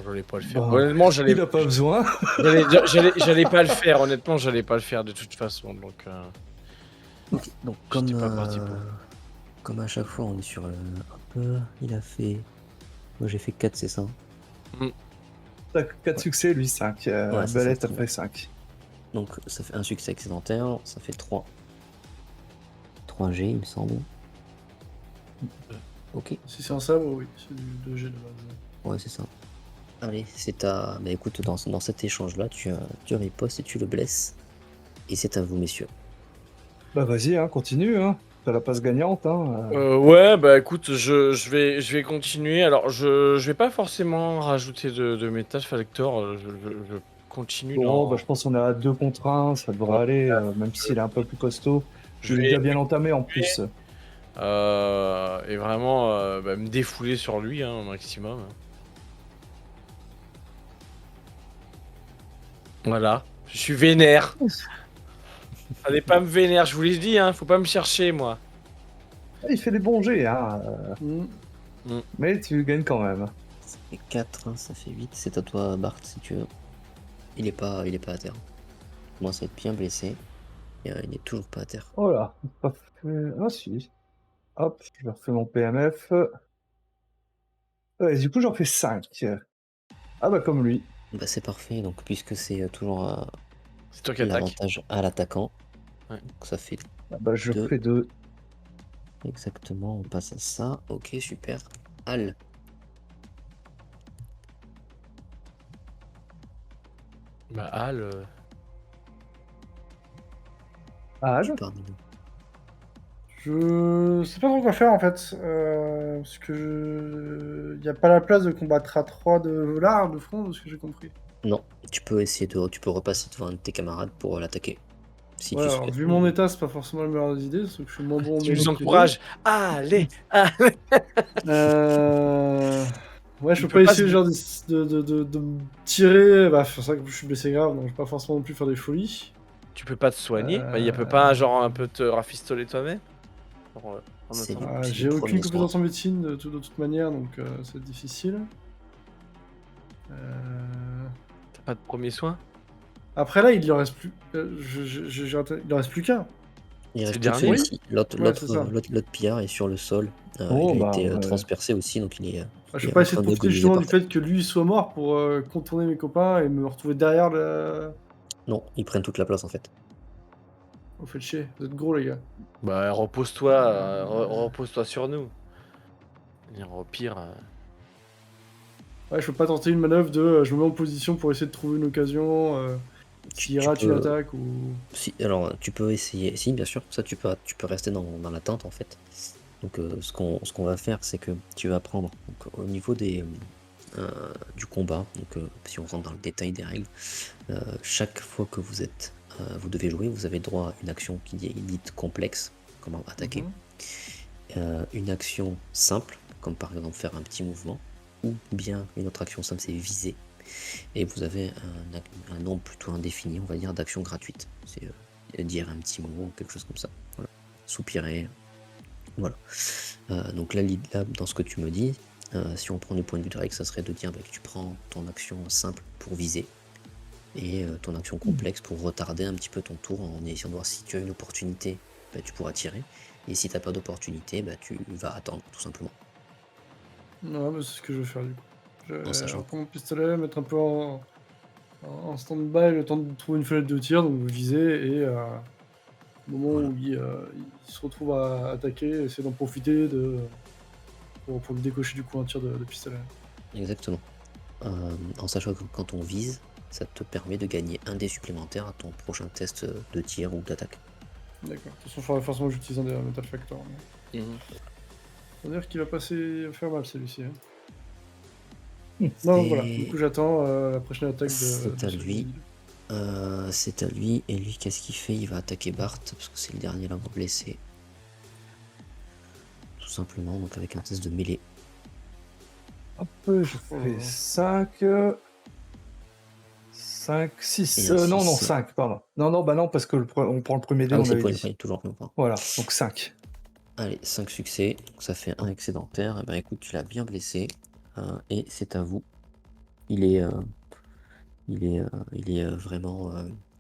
j'allais pas le faire. Bah, Honnêtement, Il a pas besoin. j'allais pas le faire. Honnêtement, j'allais pas le faire de toute façon. Donc. Ok, donc J'étais pas parti pour. comme à chaque fois on est sur un peu... Il a fait... Moi j'ai fait 4, c'est ça? T'as 4 succès, lui 5. Ouais, c'est Belette ça, a fait 5. Donc ça fait un succès excédentaire, ça fait 3. 3G il me semble. Ok, Si c'est un sabre, oui, c'est du 2G de base. ouais c'est ça. Allez, c'est ta... Bah écoute, dans cet échange-là, tu ripostes et tu le blesses. Et c'est à vous, messieurs. Bah vas-y, hein, continue, hein. T'as la passe gagnante, hein. Ouais, bah écoute, je vais continuer. Alors, je vais pas forcément rajouter de Metal Factor. Je continue Bon, dans. bah je pense qu'on est à 2 contre 1, ça devrait aller, même s'il est un peu plus costaud. Je Je l'ai vais- déjà bien entamé en plus. Et vraiment me défouler sur lui au maximum. Voilà, je suis vénère. Allez pas me vénère, je vous l'ai dit, faut pas me chercher moi. Ah, il fait des bons jets, hein. Mais tu gagnes quand même. Ça fait 4, ça fait 8. C'est à toi, Bart, si tu veux. Il est pas à terre. Il commence à être bien blessé. Et il n'est toujours pas à terre. Oh là, pas fait... Ah si. Hop, je refais mon PMF. Ouais, du coup, j'en fais 5. Ah bah comme lui. Bah c'est parfait, donc puisque c'est toujours C'est toi qui attaque. l'avantage à l'attaquant. Ouais. Donc ça fait Ah bah je Deux. fais 2. exactement, on passe à ça. Ok, super. Al, Bah Al, Ah, tu pars de nous. Je sais pas trop quoi faire en fait, parce que il y a pas la place de combattre à 3 de large de front, de ce que j'ai compris. Non, tu peux repasser devant un de tes camarades pour l'attaquer. Si Ouais, tu alors, souhaites. vu mon état, c'est pas forcément la meilleure des idées, sauf que je suis moins bon en tu mêlée nous que les encourages. Allez, allez. deux. Ouais, je Tu peux peux pas pas essayer se- genre de me tirer, bah c'est vrai que je suis blessé grave, donc je vais pas forcément non plus faire des folies. Tu peux pas te soigner. Bah, il peut pas genre un peu te rafistoler toi-même. Genre, en C'est attendant. Puis J'ai le aucune premier compétence soin. en médecine de toute manière, donc c'est difficile. T'as pas de premier soin. Après là, il lui en reste plus. Il en reste plus qu'un. Il C'est reste le plus que dernier. celui-ci. L'autre Ouais, c'est ça. pillard est sur le sol. Oh, il a bah, été ouais. transpercé aussi, donc il est. Je il vais est pas en essayer de train profiter d'agoniser justement par du terre. fait que lui soit mort pour contourner mes copains et me retrouver derrière le. Non, ils prennent toute la place en fait. Vous faites chier, vous êtes gros les gars. Bah repose-toi, repose-toi sur nous. Au pire. Ouais, je peux pas tenter une manœuvre de je me mets en position pour essayer de trouver une occasion qui rate une peux- attaque ou. Si, alors, tu peux essayer. Si, bien sûr, ça tu peux rester dans la tente en fait. Donc, ce qu'on va faire, c'est que tu vas prendre donc, au niveau du combat. Donc, si on rentre dans le détail des règles, chaque fois que vous devez jouer, vous avez droit à une action qui est dite complexe, comment attaquer. Une action simple, comme par exemple faire un petit mouvement, ou bien une autre action simple, c'est viser. Et vous avez un nombre plutôt indéfini, on va dire, d'actions gratuites. C'est dire un petit mot, quelque chose comme ça. Voilà. Soupirer, Voilà. Donc là, dans ce que tu me dis, si on prend du point de vue de règle, ça serait de dire que tu prends ton action simple pour viser et ton action complexe pour retarder un petit peu ton tour en essayant de voir si tu as une opportunité, tu pourras tirer. Et si t'as pas d'opportunité, tu vas attendre tout simplement. Ouais, mais c'est ce que je vais faire du coup. Je En vais sachant. reprendre mon pistolet, mettre un peu en stand-by le temps de trouver une fenêtre de tir, donc viser et au moment Voilà. où il se retrouve à attaquer, essayer d'en profiter pour le décocher du coup un tir de pistolet. Exactement. En sachant que quand on vise, ça te permet de gagner un dé supplémentaire à ton prochain test de tir ou d'attaque. D'accord. De toute façon, il faudrait forcément que j'utilise un des Metal Factor. Mais... Ça veut dire qu'il va faire mal celui-ci. Hein. Non, voilà. Du coup, j'attends la prochaine attaque de. C'est à ce lui. individu. C'est à lui, et lui, qu'est-ce qu'il fait? Il va attaquer Bart, parce que c'est le dernier là blessé. Tout simplement, donc avec un test de mêlée. Hop, je fais 5... 5, 6... Et un non, 6. 5, pardon. Non, bah non, parce que on prend le premier dé, Ah oui, on c'est avait pour dit. une toujours qu'on prend. Voilà, donc 5. Allez, 5 succès, donc ça fait un excédentaire. Et ben écoute, tu l'as bien blessé, et c'est à vous. Il est vraiment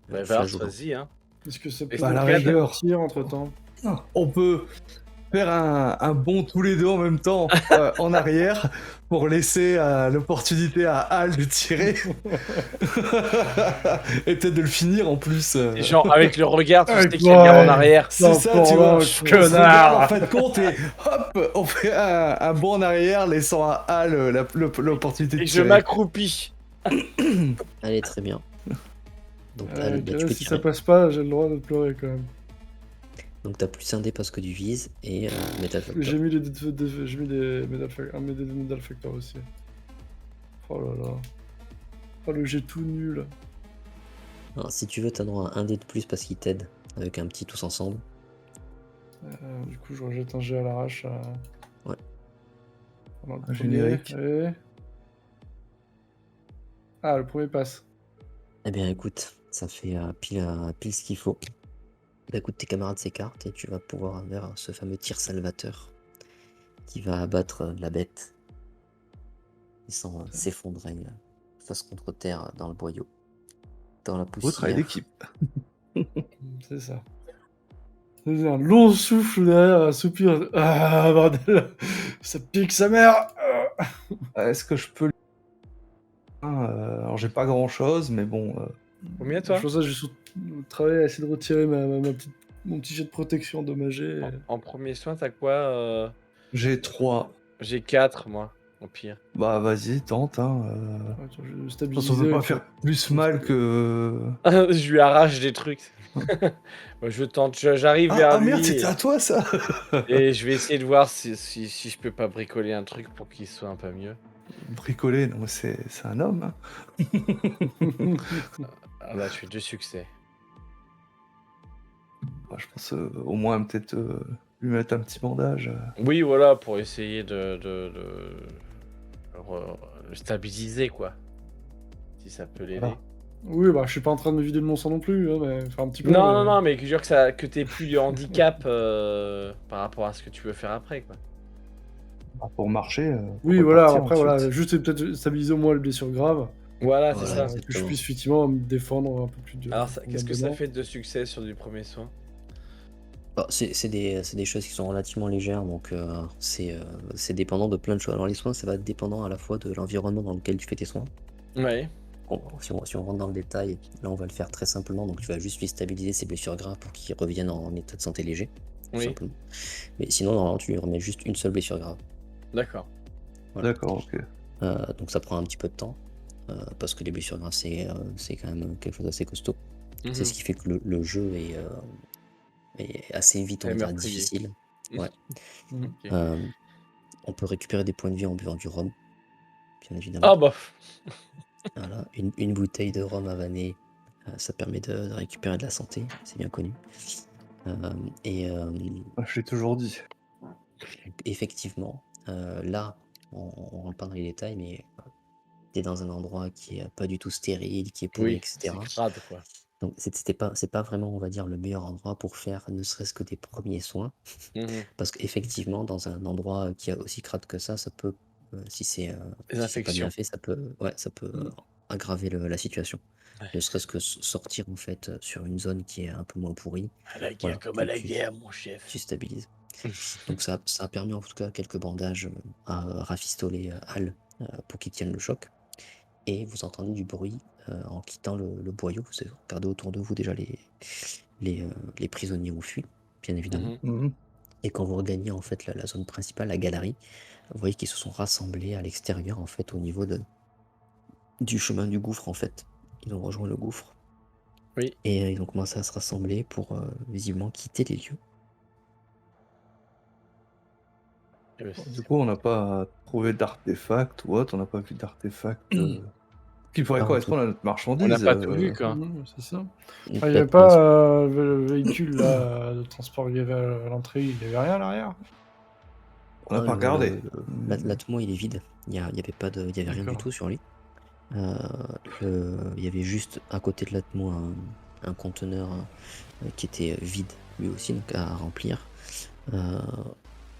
Bart, flageolant. vas-y, hein. Est-ce que ça peut Bah, à la rigueur. tir entre temps? On peut faire un bond tous les deux en même temps en arrière pour laisser l'opportunité à Hal de tirer et peut-être de le finir en plus. Et genre, avec le regard, tu sais Avec qu'il y a bien en ouais. arrière. C'est ça, tu vois. On se regarde Connard. en fin de compte et hop, on fait un bond en arrière, laissant à Hal l'opportunité de Et je tirer. m'accroupis. Allez, très bien. Donc, Hal, tu peux Si ça tirer. passe pas, j'ai le droit de pleurer quand même. Donc t'as plus un dé parce que du vise et Metal Factor. J'ai mis des Metal Factor aussi. Oh là là. Oh le jet tout nul. Alors, si tu veux, t'as droit à un dé de plus parce qu'il t'aide avec un petit tous ensemble. Du coup, je rejette un jet à l'arrache. Ouais. Pendant le Un premier. générique. Allez. Ah, le premier passe. Eh bien écoute, ça fait pile ce qu'il faut. Bah écoute, tes camarades s'écartent et tu vas pouvoir vers ce fameux tir salvateur qui va abattre la bête et sans s'effondrer face contre terre dans le boyau, dans la Beau travail poussière. d'équipe. C'est ça. C'est un long souffle derrière, un soupir. Ah, bordel. Ça pique sa mère. Est-ce que je peux... alors j'ai pas grand chose, mais bon... Combien, toi? Je pense que j'ai travaillé à essayer de retirer mon petit jet de protection endommagé. En premier soin, t'as quoi? J'ai 3. J'ai 4, moi, au pire. Bah vas-y, tente. Hein, Attends, je vais Je pense stabiliser. qu'on peut pas avec faire plus mal que... Je lui arrache des trucs. Moi, je tente, j'arrive vers Ah lui merde, c'était à toi ça. et je vais essayer de voir si je peux pas bricoler un truc pour qu'il soit un peu mieux. Bricoler, non, c'est un homme. Hein. Ah là, je fais 2 succès. Bah, je pense au moins peut-être lui mettre un petit bandage. Oui, voilà, pour essayer de le stabiliser, quoi. Si ça peut l'aider. Voilà. Oui, bah je suis pas en train de me vider de mon sang non plus, hein, mais enfin un petit peu. Non, non, mais que je veux dire que t'aies plus de handicap par rapport à ce que tu veux faire après, quoi. Bah, pour marcher. Oui, pour voilà, repartir après, ensuite. voilà, juste peut-être stabiliser au moins les blessures graves, Voilà, Voilà, c'est ça. que je exactement. puisse effectivement me défendre un peu plus de. Alors, qu'est-ce que ça convenablement. fait de succès sur du premier soin? Oh, c'est des choses qui sont relativement légères, donc c'est dépendant de plein de choses. Alors les soins, ça va être dépendant à la fois de l'environnement dans lequel tu fais tes soins. Ouais. Bon, si on rentre dans le détail, là on va le faire très simplement, donc tu vas juste lui stabiliser ses blessures graves pour qu'il revienne en état de santé léger, tout Oui. simplement. Mais sinon, normalement, tu lui remets juste une seule blessure grave. D'accord. Voilà. D'accord, ok. Donc ça prend un petit peu de temps, parce que les blessures graves, c'est quand même quelque chose d'assez costaud. Mhm. C'est ce qui fait que le jeu est assez vite, on va Très dire, meurtrier. difficile. Ouais. Mhm. Ok. On peut récupérer des points de vie en buvant du rhum, bien évidemment. Ah bah. Voilà, une bouteille de rhum à vanner, ça permet de récupérer de la santé, c'est bien connu. Je l'ai toujours dit. Effectivement, là, on rentre pas dans les détails, mais t'es dans un endroit qui est pas du tout stérile, qui est pourri, Oui, etc. c'est crade, quoi. Donc c'est pas vraiment, on va dire, le meilleur endroit pour faire ne serait-ce que des premiers soins. Mhm. Parce qu'effectivement, dans un endroit qui a aussi crade que ça peut, si c'est Les si c'est pas bien infections. fait, ça peut aggraver la situation. Ouais. Ne serait-ce que sortir en fait sur une zone qui est un peu moins pourrie, À la guerre voilà, comme à la tu guerre, mon chef. stabilises. Donc ça a permis en tout cas quelques bandages à rafistoler Hal pour qu'il tienne le choc. Et vous entendez du bruit en quittant le boyau. Vous regardez autour de vous déjà les prisonniers ont fui, bien évidemment. Mhm. Mhm. Et quand vous regagnez en fait la zone principale, la galerie, vous voyez qu'ils se sont rassemblés à l'extérieur en fait au niveau du chemin du gouffre en fait. Ils ont rejoint le gouffre Oui. et ils ont commencé à se rassembler pour visiblement quitter les lieux. Eh ben, Du coup, on n'a pas trouvé d'artefact ou autre, on n'a pas vu d'artefact qui pourrait Pas correspondre à notre on n'a marchandise. pas tout vu, quoi. C'est ça. Une Ah, il n'y avait tête pas pince. le véhicule là, de transport qu'il y avait à l'entrée, il n'y avait rien à l'arrière. On n'a Ah, pas regardé. L'atmo il est vide. Il y avait pas de, il y avait rien du D'accord. tout sur lui. Il y avait juste à côté de l'atmo un conteneur qui était vide lui aussi donc à remplir.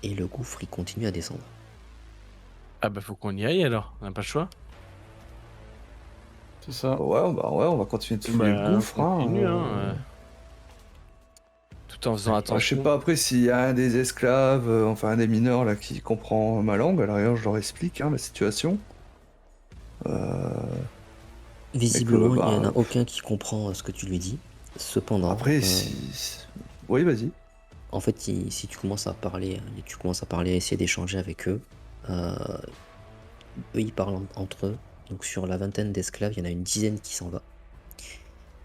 Et le gouffre il continue à descendre. Ah bah faut qu'on y aille alors, on n'a pas le choix. C'est ça. Ouais, on va continuer de fouiller Bah, le gouffre. on Hein, continue, tout en faisant je attention. sais pas après s'il y a un des esclaves, enfin un des mineurs là qui comprend ma langue, à l'arrière je leur explique la situation. Visiblement, il n'y en a bah, aucun qui comprend ce que tu lui dis. Cependant, Après, oui, vas-y. en fait, si tu commences à parler, essayer d'échanger avec eux, eux ils parlent entre eux. Donc sur la vingtaine d'esclaves, il y en a une dizaine qui s'en va.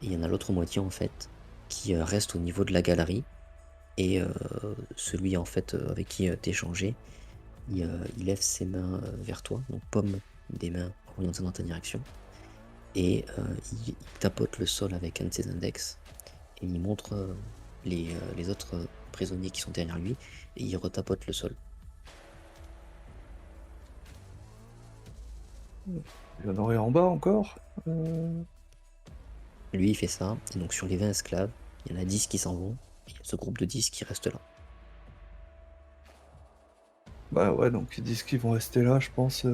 Et il y en a l'autre moitié en fait qui reste au niveau de la galerie. Et celui en fait avec qui t'échangeais, il lève ses mains vers toi, donc paume des mains orientées dans ta direction. Et il tapote le sol avec un de ses index. Et il montre les autres prisonniers qui sont derrière lui. Et il retapote le sol. Il y en aurait en bas encore. Lui, il fait ça. Et donc sur les 20 esclaves, il y en a 10 qui s'en vont. Et il y a ce groupe de 10 qui reste là. Bah ouais, donc ils disent qu'ils vont rester là, je pense,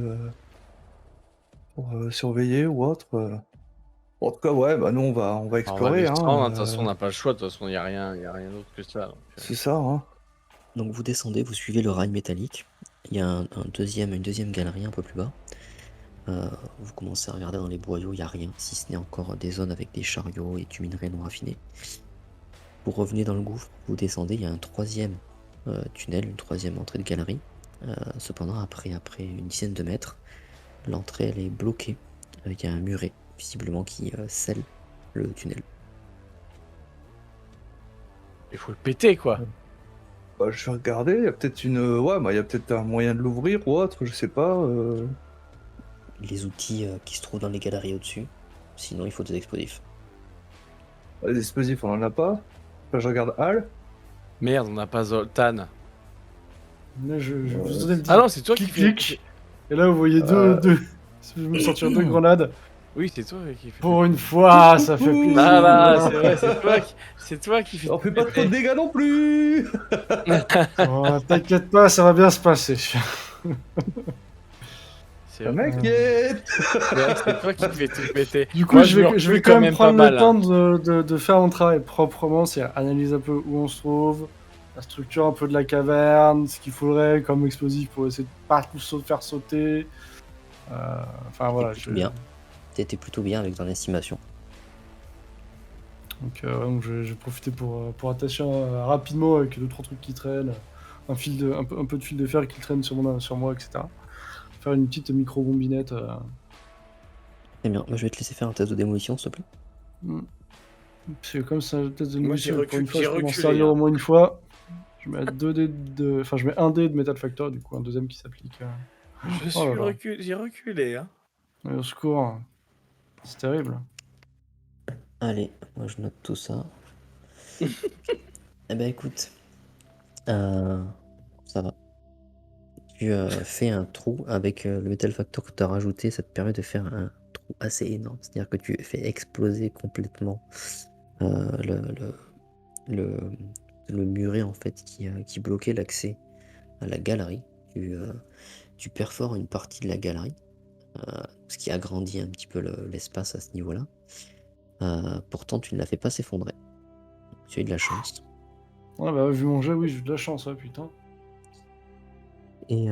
pour surveiller ou autre. En tout cas, ouais, bah nous on va Alors, on va explorer. descendre, de toute façon on n'a pas le choix, de toute façon il n'y a rien d'autre que ça. Donc, C'est ça, hein. Donc vous descendez, vous suivez le rail métallique. Il y a une deuxième galerie un peu plus bas. Vous commencez à regarder dans les boyaux, il n'y a rien, si ce n'est encore des zones avec des chariots et du minerai non raffiné. Vous revenez dans le gouffre, vous descendez, il y a un troisième tunnel, une troisième entrée de galerie. Cependant, après une dizaine de mètres, l'entrée elle est bloquée. Il y a un muret, visiblement, qui scelle le tunnel. il faut le péter quoi. Bah, je vais regarder, il y a peut-être il y a peut-être un moyen de l'ouvrir ou autre, je sais pas. Les outils qui se trouvent dans les galeries au-dessus, sinon il faut des explosifs. Les explosifs, on en a pas. Enfin, je regarde Hal. Merde, on n'a pas Zoltan. Là, je vous donne le petit Ah non, c'est toi qui fais. clic. Et là, vous voyez deux. Je me sortir 2 grenades. Oui, c'est toi qui fais. Pour une fois, ça fait plaisir. Ah là, c'est vrai, c'est toi qui fais. On fait pas trop de dégâts non plus. Oh, t'inquiète pas, ça va bien se passer. C'est Ça vrai, m'inquiète. c'est toi qui fais tout péter. Du coup, Moi, je me vais recule quand même prendre pas le mal, temps hein. de faire mon travail proprement, c'est-à-dire analyser un peu où on se trouve, la structure un peu de la caverne, ce qu'il faudrait comme explosif pour essayer de pas tout faire sauter. Enfin voilà. Plutôt bien. T'étais plutôt bien avec ton estimation. Donc je vais profiter pour attacher rapidement avec 2-3 trucs qui traînent, un peu de fil de fer qui traîne sur moi, etc. Faire une petite micro-bombinette. Très bien, moi je vais te laisser faire un test de démolition s'il te plaît. Parce que comme c'est un test de Moi, munitions, j'ai pour une fois, j'ai je peux m'en reculé, servir hein. au moins une fois. Je mets je mets un dé de Metal Factor, du coup un deuxième qui s'applique. Oh là là. J'ai reculé, hein. Au secours. C'est terrible. Allez, moi je note tout ça. Eh ben écoute, ça va. Tu fais un trou avec le Metal Factor que tu as rajouté, ça te permet de faire un trou assez énorme. C'est-à-dire que tu fais exploser complètement le, le muret en fait qui bloquait l'accès à la galerie. Tu perfores une partie de la galerie, ce qui agrandit un petit peu l'espace à ce niveau-là. Pourtant, tu ne la fais pas s'effondrer. Tu as eu de la chance. Ouais, bah, vu mon jet, oui, j'ai eu de la chance, ouais, putain. Et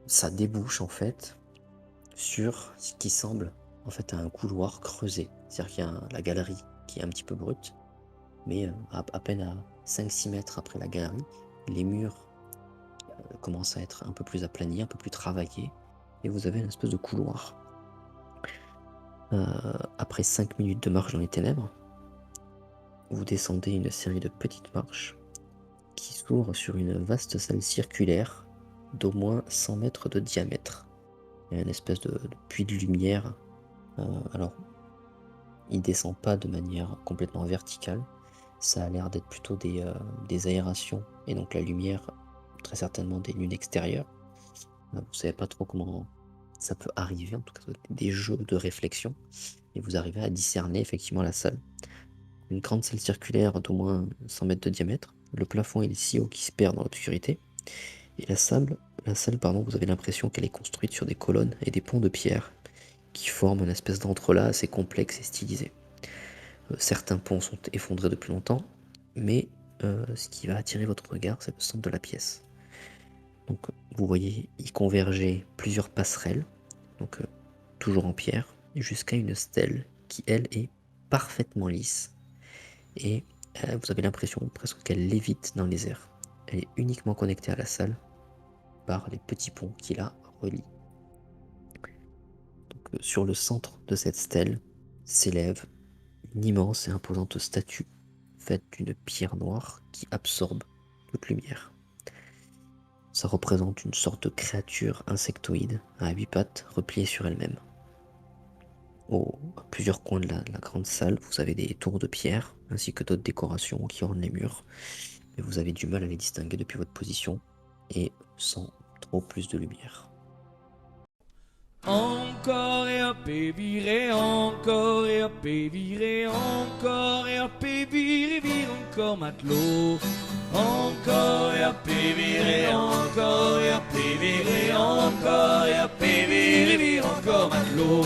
ça débouche en fait sur ce qui semble en fait un couloir creusé. C'est-à-dire qu'il y a la galerie qui est un petit peu brute, mais à peine à 5-6 mètres après la galerie, les murs commencent à être un peu plus aplanis, un peu plus travaillés, et vous avez une espèce de couloir. Après 5 minutes de marche dans les ténèbres, vous descendez une série de petites marches qui s'ouvrent sur une vaste salle circulaire d'au moins 100 mètres de diamètre. Il y a une espèce de puits de lumière. Alors, il descend pas de manière complètement verticale. Ça a l'air d'être plutôt des aérations, et donc la lumière, très certainement des lunes extérieures. Vous savez pas trop comment ça peut arriver, en tout cas des jeux de réflexion, et vous arrivez à discerner effectivement la salle. Une grande salle circulaire d'au moins 100 mètres de diamètre. Le plafond est si haut qu'il se perd dans l'obscurité. Et la salle, vous avez l'impression qu'elle est construite sur des colonnes et des ponts de pierre qui forment une espèce d'entrelac assez complexe et stylisé. Certains ponts sont effondrés depuis longtemps, mais ce qui va attirer votre regard, c'est le centre de la pièce. Donc vous voyez y converger plusieurs passerelles, donc toujours en pierre, jusqu'à une stèle qui, elle, est parfaitement lisse. Et vous avez l'impression presque qu'elle lévite dans les airs. Elle est uniquement connectée à la salle par les petits ponts qui la relient. Donc, sur le centre de cette stèle s'élève une immense et imposante statue faite d'une pierre noire qui absorbe toute lumière. Ça représente une sorte de créature insectoïde à 8 pattes repliée sur elle-même. À plusieurs coins de la grande salle, vous avez des tours de pierre ainsi que d'autres décorations qui ornent les murs, mais vous avez du mal à les distinguer depuis votre position et sans trop plus de lumière. Encore et hop et viré, encore et hop et viré, encore et hop et viré, vire encore matelot. Encore et hop et viré, encore et hop et viré, encore et hop et viré, vire encore matelot.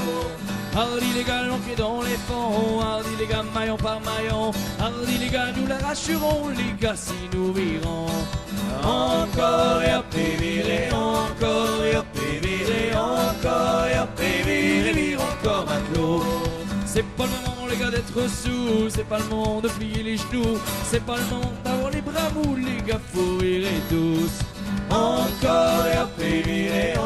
Hardy les gars, l'enquête dans les fonds, hardy les gars, maillon par maillon, hardy les gars, nous la rassurons, les gars, si nous virons. Encore et hop et viré, encore et hop et viré, encore et hop et viré, vire encore matelot. C'est pas le moment les gars d'être sous, c'est pas le moment de plier les genoux, c'est pas le moment d'avoir les bras mous, les gars, faut virer tous. Encore et hop et viré,